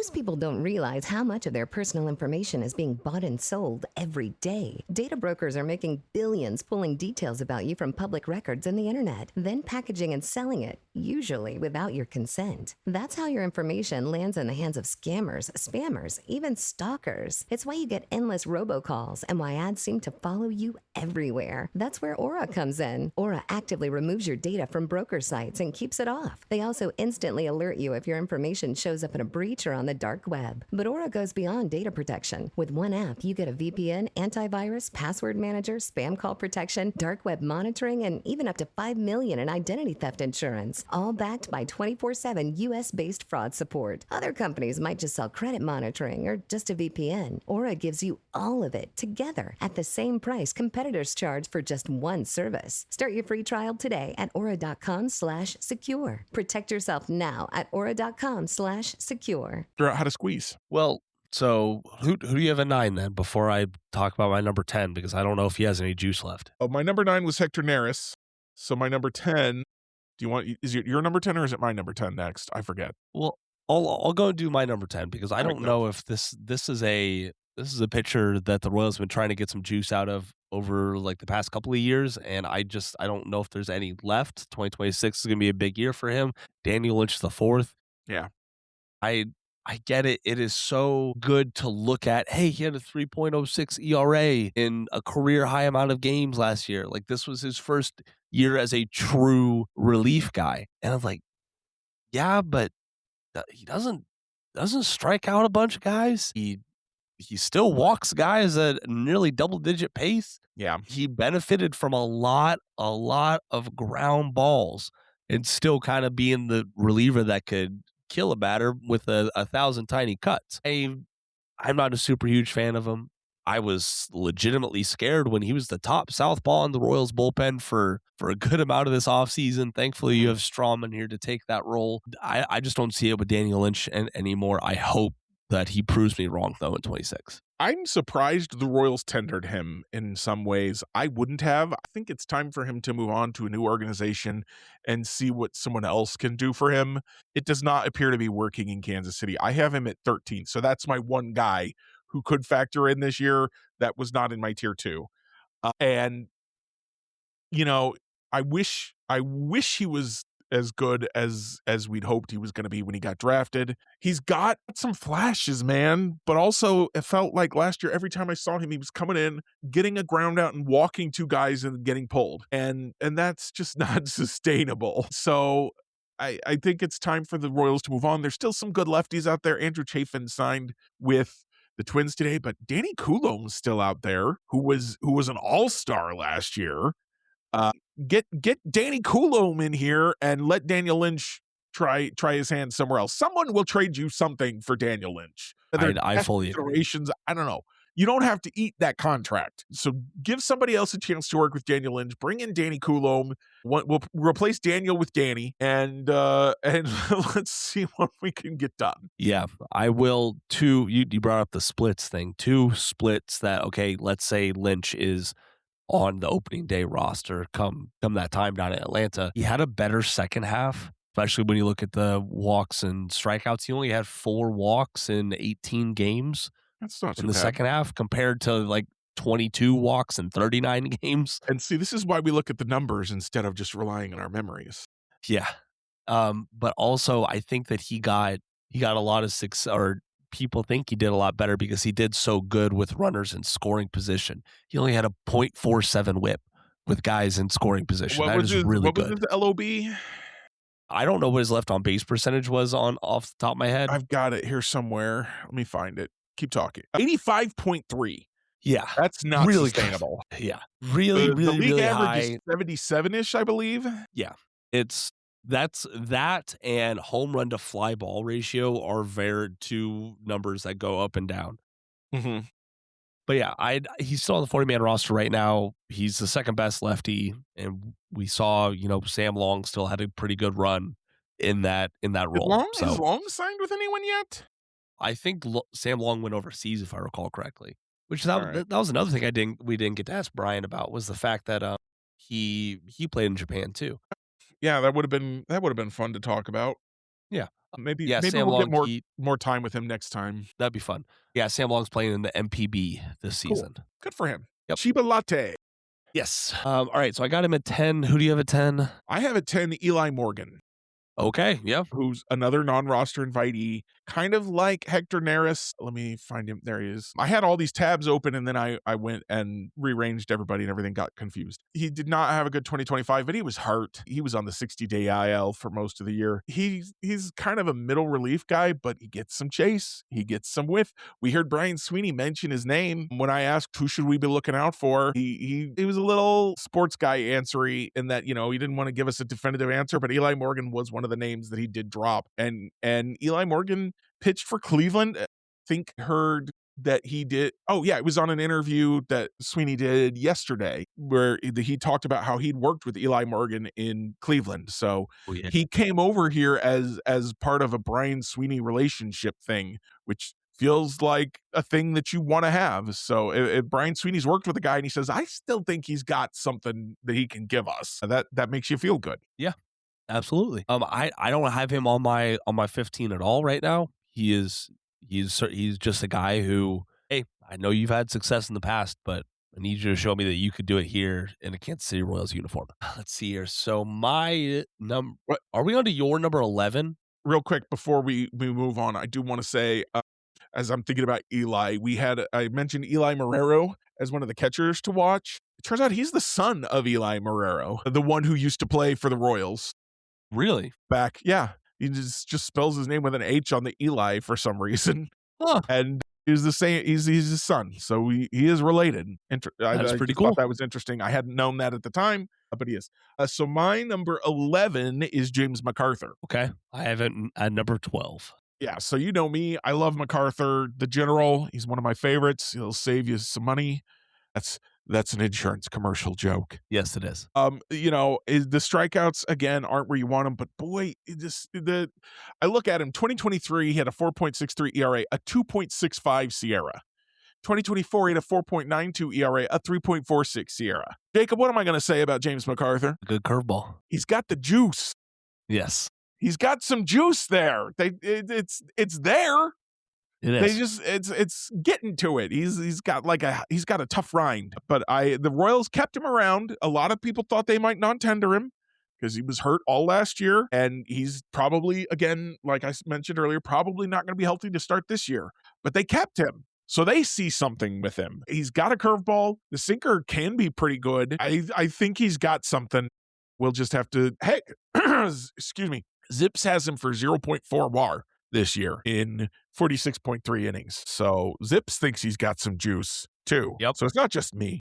S4: Most people don't realize how much of their personal information is being bought and sold every day. Data brokers are making billions pulling details about you from public records and the internet, then packaging and selling it, usually without your consent. That's how your information lands in the hands of scammers, spammers, even stalkers. It's why you get endless robocalls and why ads seem to follow you everywhere. That's where Aura comes in. Aura actively removes your data from broker sites and keeps it off. They also instantly alert you if your information shows up in a breach or on the dark web. But Aura goes beyond data protection. With one app, you get a VPN, antivirus, password manager, spam call protection, dark web monitoring, and even up to $5 million in identity theft insurance, all backed by 24/7 US-based fraud support. Other companies might just sell credit monitoring or just a VPN. Aura gives you all of it together at the same price competitors charge for just one service. Start your free trial today at aura.com/secure. Protect yourself now at aura.com/secure.
S6: Figure out how to squeeze.
S1: Well, so who do you have at 9 then before I talk about my number 10? Because I don't know if he has any juice left.
S6: Oh, my number 9 was Hector Neris. So my number 10, is it your number 10 or is it my number 10 next? I forget.
S1: Well, I'll go and do my number 10 because I don't know if this is a pitcher that the Royals have been trying to get some juice out of over like the past couple of years, and I don't know if there's any left. 2026 is going to be a big year for him. Daniel Lynch the fourth.
S6: Yeah.
S1: I get it. It is so good to look at. Hey, he had a 3.06 ERA in a career high amount of games last year. Like this was his first year as a true relief guy. And I'm like, yeah, but he doesn't strike out a bunch of guys. He still walks guys at nearly double-digit pace.
S6: Yeah.
S1: He benefited from a lot of ground balls and still kind of being the reliever that could kill a batter with a 1,000 tiny cuts. I'm not a super huge fan of him. I was legitimately scared when he was the top southpaw in the Royals bullpen for a good amount of this offseason. Thankfully, you have Strawman here to take that role. I just don't see it with Daniel Lynch anymore. I hope that he proves me wrong, though, in 26.
S6: I'm surprised the Royals tendered him in some ways. I wouldn't have. I think it's time for him to move on to a new organization and see what someone else can do for him. It does not appear to be working in Kansas City. I have him at 13, so that's my one guy who could factor in this year that was not in my tier 2. And, you know, I wish he was as good as we'd hoped he was going to be when he got drafted. He's got some flashes, man, but also it felt like last year, every time I saw him, he was coming in, getting a ground out and walking 2 guys and getting pulled. And that's just not sustainable. So I think it's time for the Royals to move on. There's still some good lefties out there. Andrew Chafin signed with the Twins today, but Danny Coulombe's still out there, who was an all-star last year. Get Danny Coulombe in here and let Daniel Lynch try his hand somewhere else. Someone will trade you something for Daniel Lynch.
S1: I fully agree.
S6: I don't know. You don't have to eat that contract. So give somebody else a chance to work with Daniel Lynch. Bring in Danny Coulombe. We'll replace Daniel with Danny, and let's see what we can get done.
S1: Yeah, I will too. You brought up the splits thing. 2 splits that, okay, let's say Lynch is on the opening day roster come that time down in Atlanta. He had a better second half, especially when you look at the walks and strikeouts. He only had 4 walks in 18 games.
S6: That's not
S1: in the second half compared to like 22 walks in 39 games.
S6: And see, this is why we look at the numbers instead of just relying on our memories.
S1: Yeah. But also I think that he got a lot of success, or people think he did a lot better because he did so good with runners in scoring position. He only had a .47 whip with guys in scoring position. That is really good.
S6: What was the LOB?
S1: I don't know what his left on base percentage was off the top of my head.
S6: I've got it here somewhere. Let me find it. Keep talking. 85.3.
S1: Yeah.
S6: That's not
S1: really
S6: sustainable.
S1: Good. Yeah. Really
S6: the league
S1: really
S6: average
S1: high.
S6: Is 77-ish, I believe.
S1: Yeah. That's that and home run to fly ball ratio are very 2 numbers that go up and down.
S6: Mm-hmm.
S1: But yeah, he's still on the 40-man roster right now. He's the second best lefty, and we saw, Sam Long still had a pretty good run in that role.
S6: Is Long signed with anyone yet?
S1: I think Sam Long went overseas, if I recall correctly. Which that was another thing we didn't get to ask Brian about, was the fact that he played in Japan too.
S6: Yeah, that would have been fun to talk about.
S1: Yeah,
S6: Maybe
S1: Sam
S6: we'll
S1: Long,
S6: get more time with him next time.
S1: That'd be fun. Yeah, Sam Long's playing in the MPB this season.
S6: Cool. Good for him.
S1: Yep.
S6: Chiba Latte.
S1: Yes. All right, so I got him at 10. Who do you have at 10?
S6: I have at 10 Eli Morgan.
S1: Okay, yeah.
S6: Who's another non-roster invitee, kind of like Hector Neris. Let me find him. There he is. I had all these tabs open, and then I went and rearranged everybody, and everything got confused. He did not have a good 2025, but he was hurt. He was on the 60-day IL for most of the year. He's kind of a middle relief guy, but he gets some chase. He gets some whiff. We heard Brian Sweeney mention his name when I asked who should we be looking out for. He was a little sports guy answery in that, he didn't want to give us a definitive answer, but Eli Morgan was one of the names that he did drop. And Eli Morgan pitched for Cleveland. I think heard that he did. Oh yeah, it was on an interview that Sweeney did yesterday where he talked about how he'd worked with Eli Morgan in Cleveland. So he came over here as part of a Brian Sweeney relationship thing, which feels like a thing that you want to have. So if Brian Sweeney's worked with a guy and he says, I still think he's got something that he can give us, that makes you feel good.
S1: Yeah. Absolutely. I don't have him on my 15 at all right now. He's just a guy who, hey, I know you've had success in the past, but I need you to show me that you could do it here in a Kansas City Royals uniform. Let's see here. So my number, are we on to your number 11?
S6: Real quick before we move on, I do want to say, as I'm thinking about Eli, I mentioned Eli Marrero as one of the catchers to watch. It turns out he's the son of Eli Marrero, the one who used to play for the Royals.
S1: Really?
S6: Back, yeah. He just spells his name with an H on the Eli for some reason.
S1: Huh.
S6: And he's the same. He's his son, so he is related.
S1: That's pretty cool.
S6: That was interesting. I hadn't known that at the time, but he is. So my number 11 is James MacArthur.
S1: Okay, I have it at number 12.
S6: Yeah, so you know me. I love MacArthur, the general. He's one of my favorites. He'll save you some money. That's an insurance commercial joke.
S1: Yes, it is.
S6: The strikeouts again aren't where you want them, but boy, I look at him. 2023, he had a 4.63 ERA, a 2.65 Sierra. 2024, he had a 4.92 ERA, a 3.46 Sierra. Jacob, what am I going to say about James MacArthur?
S1: Good curveball.
S6: He's got the juice.
S1: Yes,
S6: he's got some juice there. It's there. It's getting to it. He's got a tough rind, but the Royals kept him around. A lot of people thought they might non-tender him because he was hurt all last year, and he's probably, again, like I mentioned earlier, probably not going to be healthy to start this year. But they kept him, so they see something with him. He's got a curveball. The sinker can be pretty good. I think he's got something. We'll just have to. Hey, excuse me. Zips has him for 0.4 WAR this year in 46.3 innings. So Zips thinks he's got some juice too.
S1: Yep.
S6: So it's not just me.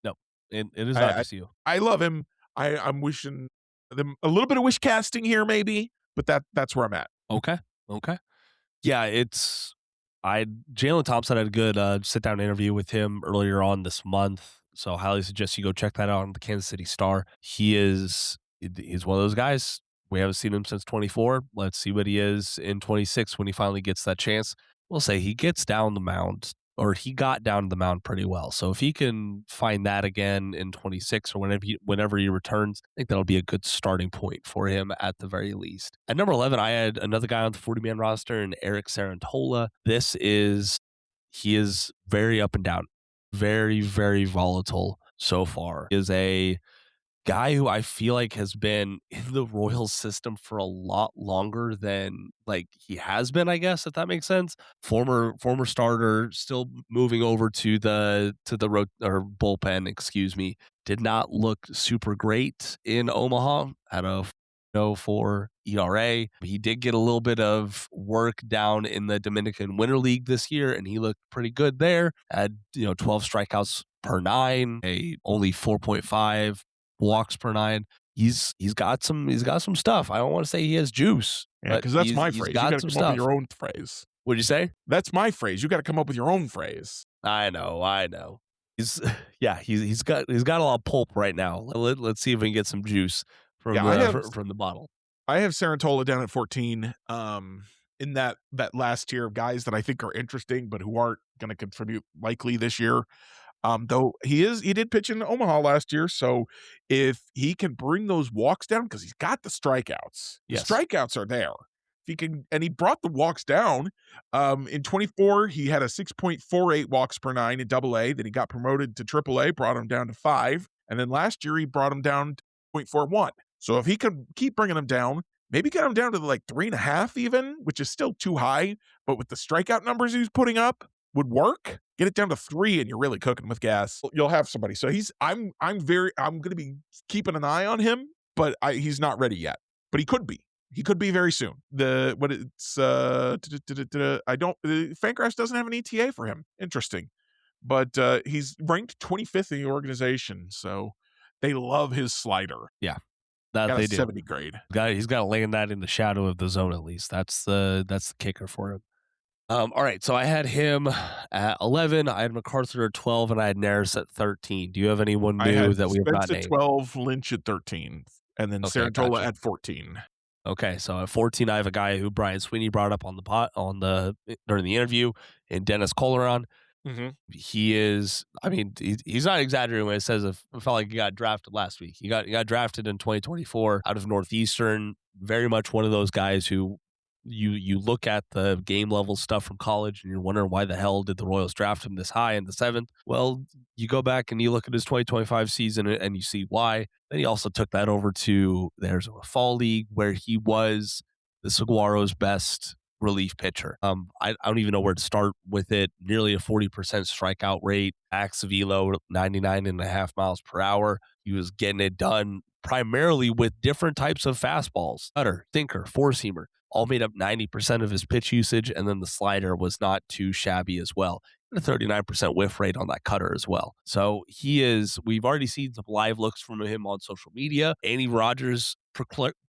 S1: No, it is not just you.
S6: I love him. I'm wishing them a little bit of wish casting here, maybe, but that's where I'm at.
S1: Okay. Yeah, Jalen Thompson had a good sit down interview with him earlier on this month. So highly suggest you go check that out on the Kansas City Star. He's one of those guys. We haven't seen him since 24. Let's see what he is in 26 when he finally gets that chance. We'll say he gets down the mound, or he got down the mound pretty well. So if he can find that again in 26 or whenever he returns, I think that'll be a good starting point for him at the very least. At number 11, I had another guy on the 40-man roster, and Eric Sarantola. He is very up and down, very, very volatile so far. He is a guy who I feel like has been in the Royals system for a lot longer than he has been, I guess, if that makes sense. Former starter, still moving over to the bullpen, excuse me. Did not look super great in Omaha at a 0.04 ERA. He did get a little bit of work down in the Dominican Winter League this year, and he looked pretty good there. Had 12 strikeouts per 9, only 4.5 walks per 9. He's got some stuff. I don't want to say he has juice.
S6: Yeah, because that's my phrase. You got to come up with your own phrase.
S1: What'd you say?
S6: That's my phrase. You got to come up with your own phrase.
S1: I know. He's got a lot of pulp right now. Let's see if we can get some juice from the bottle.
S6: I have Sarantola down at 14. In that last tier of guys that I think are interesting, but who aren't going to contribute likely this year. Though he did pitch in Omaha last year, so if he can bring those walks down, because he's got the strikeouts,
S1: yes.
S6: The strikeouts are there. and he brought the walks down. In 24, he had a 6.48 walks per nine in AA. Then he got promoted to AAA, brought him down to 5. And then last year, he brought him down to 0.41. So if he could keep bringing him down, maybe get him down to like 3.5 even, which is still too high, but with the strikeout numbers he's putting up, would work. Get it down to 3 and you're really cooking with gas. You'll have somebody. So I'm going to be keeping an eye on him, but he's not ready yet. But he could be. He could be very soon. Fangraphs doesn't have an ETA for him. Interesting. But he's ranked 25th in the organization, so they love his slider.
S1: Yeah. That
S6: got
S1: they
S6: a
S1: do.
S6: 70 grade.
S1: He's got to land that in the shadow of the zone at least. That's the kicker for him. All right, so I had him at 11, I had MacArthur at 12, and I had Nares at 13. Do you have anyone new that we have not named?
S6: At 12, Lynch at 13, and then Sarantola at 14.
S1: Okay, so at 14, I have a guy who Brian Sweeney brought up on the during the interview, and Dennis Colleran.
S6: Mm-hmm.
S1: He is, I mean, he's not exaggerating when he says it felt like he got drafted last week. He got drafted in 2024 out of Northeastern. Very much one of those guys who you look at the game level stuff from college and you're wondering why the hell did the Royals draft him this high in the 7th? Well, you go back and you look at his 2025 season and you see why. Then he also took that over to the Arizona Fall League where he was the Saguaro's best relief pitcher. I don't even know where to start with it. Nearly a 40% strikeout rate. Max velo 99.5 miles per hour. He was getting it done primarily with different types of fastballs, cutter, sinker, four-seamer. All made up 90% of his pitch usage, and then the slider was not too shabby as well. And a 39% whiff rate on that cutter as well. So we've already seen some live looks from him on social media. Andy Rogers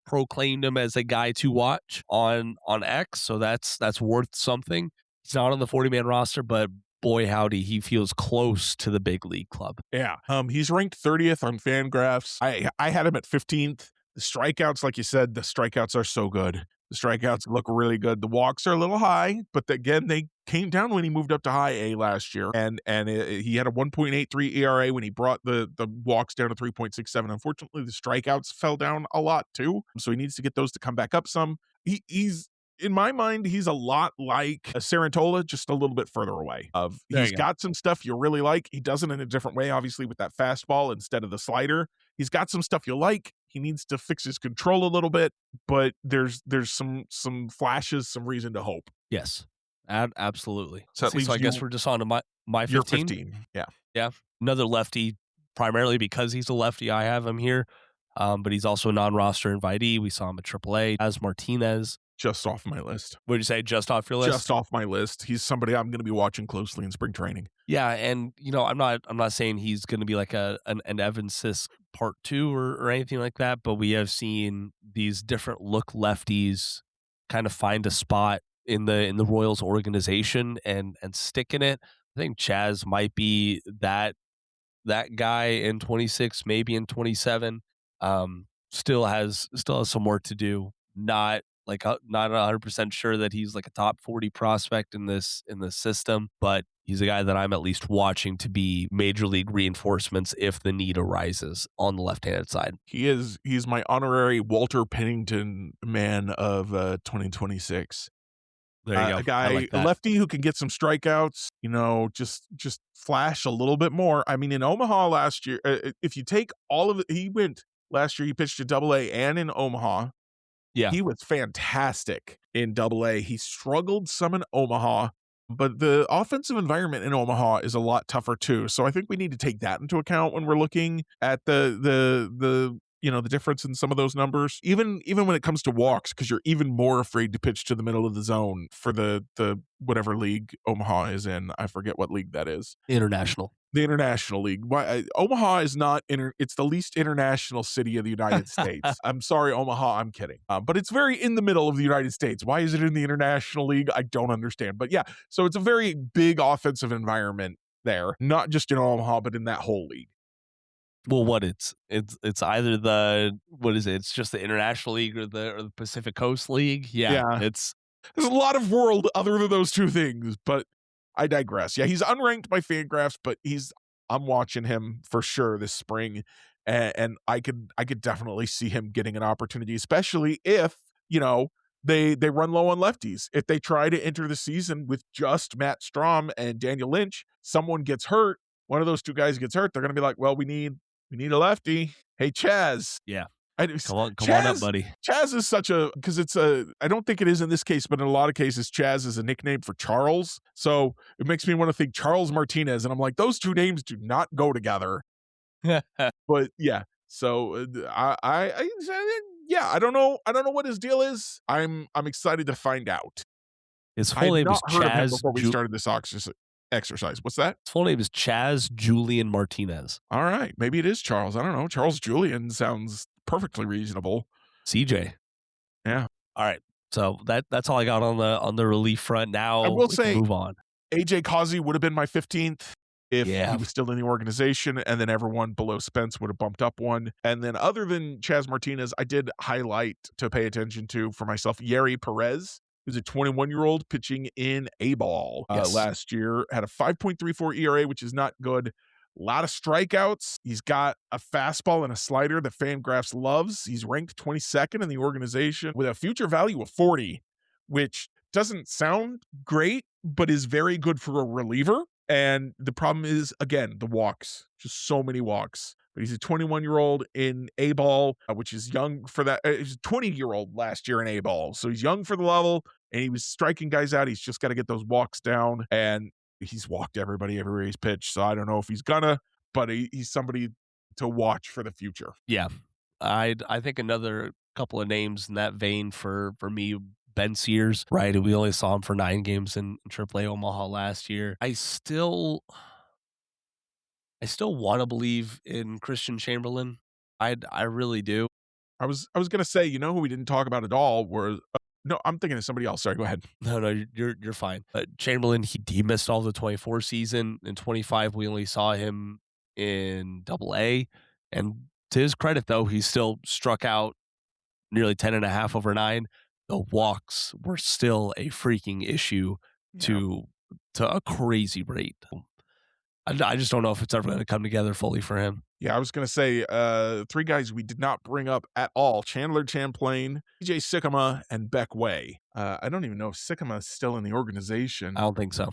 S1: proclaimed him as a guy to watch on X, so that's worth something. He's not on the 40-man roster, but boy howdy, he feels close to the big league club.
S6: Yeah. He's ranked 30th on Fangraphs. I had him at 15th. The strikeouts, like you said, the strikeouts are so good. The strikeouts look really good. The walks are a little high, but again, they came down when he moved up to high A last year. And he had a 1.83 ERA when he brought the walks down to 3.67. Unfortunately, the strikeouts fell down a lot too. So he needs to get those to come back up some. He's in my mind, he's a lot like a Sarantola, just a little bit further away. He's got some stuff you really like. He does it in a different way, obviously, with that fastball instead of the slider. He's got some stuff you like. He needs to fix his control a little bit, but there's some flashes, some reason to hope.
S1: Yes, absolutely.
S6: So
S1: I guess we're just on to my 15.
S6: Your 15,
S1: yeah. Another lefty, primarily because he's a lefty. I have him here, but he's also a non-roster invitee. We saw him at AAA as Martinez.
S6: Just off my list.
S1: Would you say just off your list?
S6: Just off my list. He's somebody I'm going to be watching closely in spring training.
S1: Yeah, and I'm not saying he's going to be like an Evan Sisk part 2 or anything like that, but we have seen these different look lefties kind of find a spot in the Royals organization and stick in it. I think Chaz might be that guy in 26, maybe in 27. Still has some work to do. Not 100% sure that he's like a top 40 prospect in this system, but he's a guy that I'm at least watching to be major league reinforcements if the need arises on the left-handed side.
S6: He's my honorary Walter Pennington man of 2026.
S1: There you go.
S6: A guy, a lefty who can get some strikeouts, just flash a little bit more. I mean, in Omaha last year, if you take all of it, he went last year, he pitched at AA and in Omaha.
S1: Yeah.
S6: He was fantastic in AA. He struggled some in Omaha, but the offensive environment in Omaha is a lot tougher too. So I think we need to take that into account when we're looking at the difference in some of those numbers. Even when it comes to walks, because you're even more afraid to pitch to the middle of the zone for the whatever league Omaha is in. I forget what league that is.
S1: International.
S6: The International League. Omaha is not it's the least international city of the United States. I'm sorry, Omaha. I'm kidding. But it's very in the middle of the United States. Why is it in the International League? I don't understand. But yeah, so it's a very big offensive environment there, not just in Omaha, but in that whole league.
S1: Well, it's either it's just the International League or the Pacific Coast League. Yeah.
S6: There's a lot of world other than those two things, but I digress. Yeah, he's unranked by Fangraphs, but I'm watching him for sure this spring, and I could definitely see him getting an opportunity, especially if they run low on lefties. If they try to enter the season with just Matt Strahm and Daniel Lynch, someone gets hurt, one of those two guys gets hurt, they're going to be like, well, we need a lefty. Hey, Chaz.
S1: Yeah.
S6: Come
S1: on up, buddy.
S6: Chaz is because I don't think it is in this case, but in a lot of cases, Chaz is a nickname for Charles. So it makes me want to think Charles Martinez. And I'm like, those two names do not go together. But yeah, so I don't know what his deal is. I'm excited to find out.
S1: His full name is Chaz.
S6: Before we started this exercise. What's that?
S1: His full name is Chaz Julian Martinez.
S6: All right, maybe it is Charles. I don't know. Charles Julian sounds perfectly reasonable.
S1: CJ.
S6: Yeah.
S1: All right. So that's all I got on the relief front. Now
S6: I will say,
S1: move on.
S6: AJ Causey would have been my 15th if he was still in the organization, and then everyone below Spence would have bumped up one. And then other than Chaz Martinez, I did highlight to pay attention to for myself Yeri Perez, who's a 21-year-old pitching in A-ball last year, had a 5.34 ERA, which is not good. A lot of strikeouts. He's got a fastball and a slider that Fangraphs loves. He's ranked 22nd in the organization with a future value of 40, which doesn't sound great, but is very good for a reliever. And the problem is, again, the walks. Just so many walks. But he's a 21-year-old in A-ball, which is young for that. He's a 20-year-old last year in A-ball. So he's young for the level, and he was striking guys out. He's just got to get those walks down. And he's walked everybody everywhere he's pitched. So I don't know if he's gonna, but he's somebody to watch for the future.
S1: Yeah. I think another couple of names in that vein for me, Ben Sears, right? We only saw him for 9 games in AAA Omaha last year. I still want to believe in Christian Chamberlain. I really do.
S6: I was gonna say, who we didn't talk about at all were no, I'm thinking of somebody else. Sorry, go ahead.
S1: No, you're fine. Chamberlain, he missed all the 24 season. In 25, we only saw him in AA. And to his credit, though, he still struck out nearly 10.5 over 9. The walks were still a freaking issue to a crazy rate. I just don't know if it's ever going to come together fully for him.
S6: Yeah, I was going to say 3 guys we did not bring up at all. Chandler Champlain, TJ Sikkema, and Beck Way. I don't even know if Sikkema is still in the organization.
S1: I don't think so.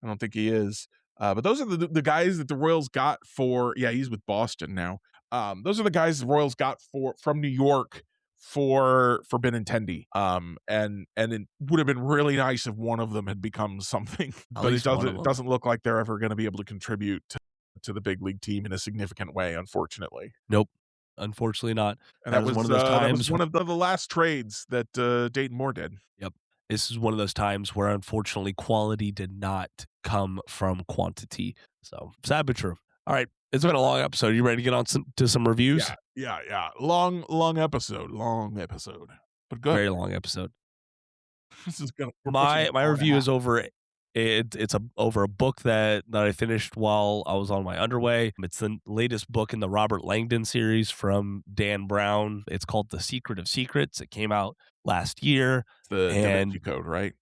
S6: I don't think he is. But those are the guys that the Royals got for, he's with Boston now. Those are the guys the Royals got from New York for Benintendi. And it would have been really nice if one of them had become something, but it doesn't look like they're ever going to be able to contribute to the big league team in a significant way, unfortunately.
S1: Nope. Unfortunately not.
S6: And that was one of those times. That was one of the last trades that Dayton Moore did.
S1: Yep. This is one of those times where unfortunately quality did not come from quantity. So sad but true. All right. It's been a long episode. You ready to get on to some reviews?
S6: Yeah. Long episode. But good.
S1: Very long episode.
S6: This is gonna
S1: my review is over. It's over a book that I finished while I was on my underway. It's the latest book in the Robert Langdon series from Dan Brown. It's called The Secret of Secrets. It came out last year.
S6: The Da Vinci Code, right?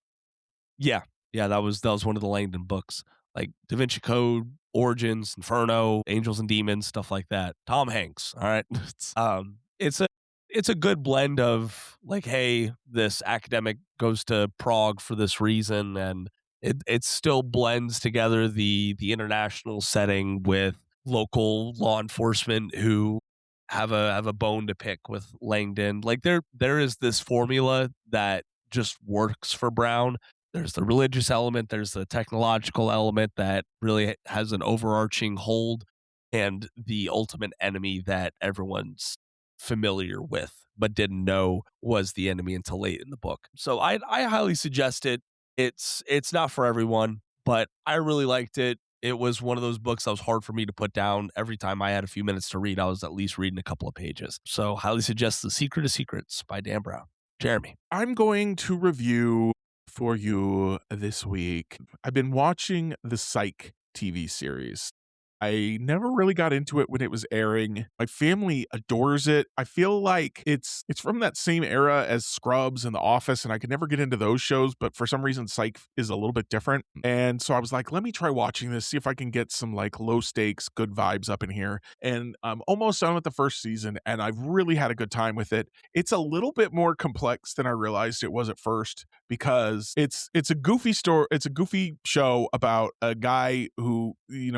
S1: Yeah, that was one of the Langdon books, like Da Vinci Code, Origins, Inferno, Angels and Demons, stuff like that. Tom Hanks. All right, it's a good blend of like, hey, this academic goes to Prague for this reason, and it still blends together the international setting with local law enforcement who have a bone to pick with Langdon. Like there is this formula that just works for Brown. There's the religious element, there's the technological element that really has an overarching hold, and the ultimate enemy that everyone's familiar with but didn't know was the enemy until late in the book. So I highly suggest it. It's not for everyone, but I really liked it. It was one of those books that was hard for me to put down. Every time I had a few minutes to read, I was at least reading a couple of pages. So highly suggest The Secret of Secrets by Dan Brown. Jeremy.
S6: I'm going to review for you this week. I've been watching the Psych TV series. I never really got into it when it was airing. My family adores it. I feel like it's from that same era as Scrubs and The Office, and I could never get into those shows, but for some reason Psych is a little bit different. And so I was like, let me try watching this, see if I can get some like low stakes, good vibes up in here. And I'm almost done with the first season, and I've really had a good time with it. It's a little bit more complex than I realized it was at first, because it's a goofy story. It's a goofy show about a guy who,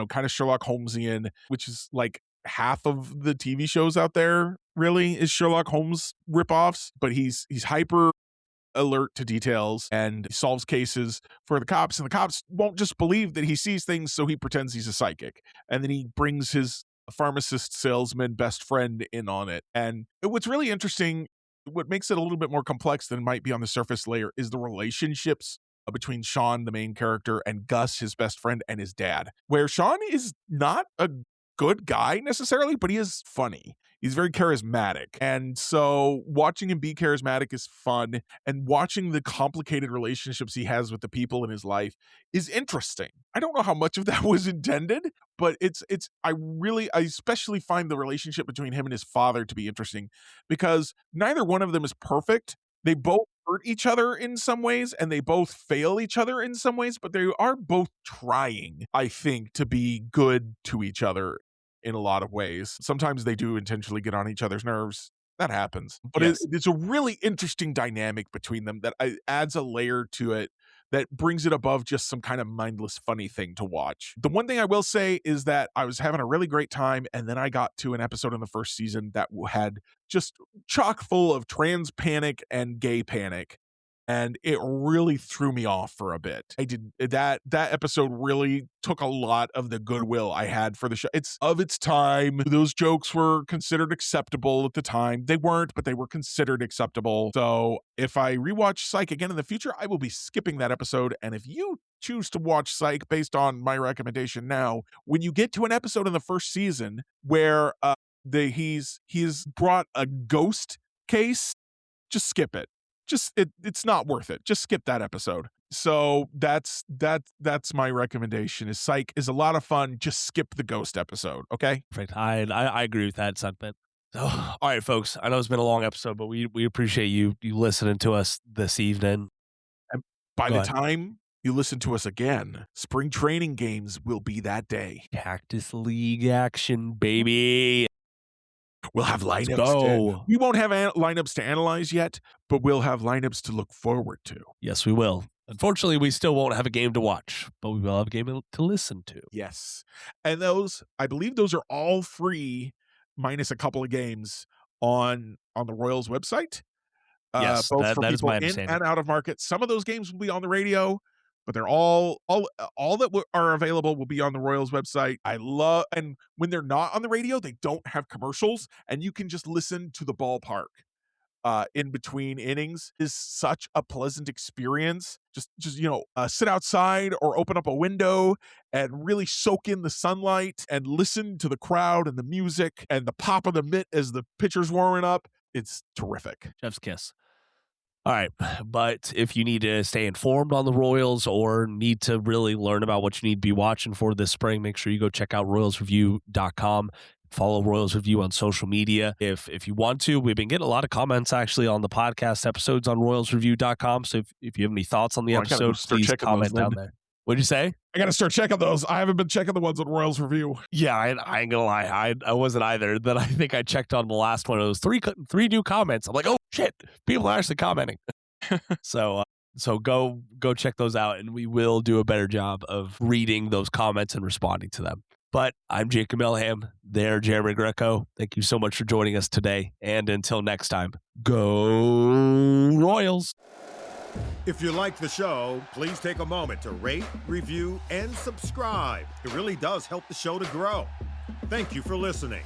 S6: kind of Sherlock Holmesian, which is like half of the TV shows out there really is Sherlock Holmes ripoffs, but he's hyper alert to details and he solves cases for the cops, and the cops won't just believe that he sees things, so he pretends he's a psychic, and then he brings his pharmacist salesman best friend in on it. And what's really interesting, what makes it a little bit more complex than might be on the surface layer, is the relationships between Sean, the main character, and Gus, his best friend, and his dad, where Sean is not a good guy necessarily, but he is funny. He's very charismatic. And so watching him be charismatic is fun. And watching the complicated relationships he has with the people in his life is interesting. I don't know how much of that was intended, but I especially find the relationship between him and his father to be interesting, because neither one of them is perfect. They both hurt each other in some ways, and they both fail each other in some ways, but they are both trying, I think, to be good to each other in a lot of ways. Sometimes they do intentionally get on each other's nerves. That happens. But
S1: Yes.
S6: it's a really interesting dynamic between them that adds a layer to it that brings it above just some kind of mindless, funny thing to watch. The one thing I will say is that I was having a really great time, and then I got to an episode in the first season that had just chock full of trans panic and gay panic. And it really threw me off for a bit. That episode really took a lot of the goodwill I had for the show. It's of its time. Those jokes were considered acceptable at the time. They weren't, but they were considered acceptable. So if I rewatch Psych again in the future, I will be skipping that episode. And if you choose to watch Psych based on my recommendation now, when you get to an episode in the first season where he's brought a ghost case, just skip it. It's not worth it. Just skip that episode. So that's my recommendation. Is Psych is a lot of fun. Just skip the ghost episode. Okay.
S1: Perfect. I agree with that sentiment. So, all right, folks. I know it's been a long episode, but we appreciate you listening to us this evening.
S6: And by the time you listen to us again, spring training games will be that day.
S1: Cactus League action, baby.
S6: We'll have lineups. We won't have lineups to analyze yet, but we'll have lineups to look forward to.
S1: Yes, we will. Unfortunately, we still won't have a game to watch, but we will have a game to listen to.
S6: Yes. And I believe those are all free, minus a couple of games on the Royals website.
S1: Yes,
S6: both for
S1: that is
S6: people
S1: my
S6: in
S1: understanding.
S6: and out of market. Some of those games will be on the radio, but they're all that are available will be on the Royals website. And when they're not on the radio, they don't have commercials, and you can just listen to the ballpark in between innings. Is such a pleasant experience. Just sit outside or open up a window and really soak in the sunlight and listen to the crowd and the music and the pop of the mitt as the pitcher's warming up. It's terrific.
S1: Chef's kiss. All right, but if you need to stay informed on the Royals or need to really learn about what you need to be watching for this spring, make sure you go check out royalsreview.com. Follow Royals Review on social media if you want to. We've been getting a lot of comments actually on the podcast episodes on royalsreview.com. So if you have any thoughts on the episode, please comment down there. What'd you say?
S6: I got to start checking those. I haven't been checking the ones on Royals Review.
S1: Yeah, I ain't gonna lie. I wasn't either. Then I think I checked on the last one. It was three new comments. I'm like, oh shit, people are actually commenting. So go check those out, and we will do a better job of reading those comments and responding to them. But I'm Jacob Milham. They're Jeremy Greco. Thank you so much for joining us today. And until next time, go Royals.
S7: If you like the show, please take a moment to rate, review, and subscribe. It really does help the show to grow. Thank you for listening.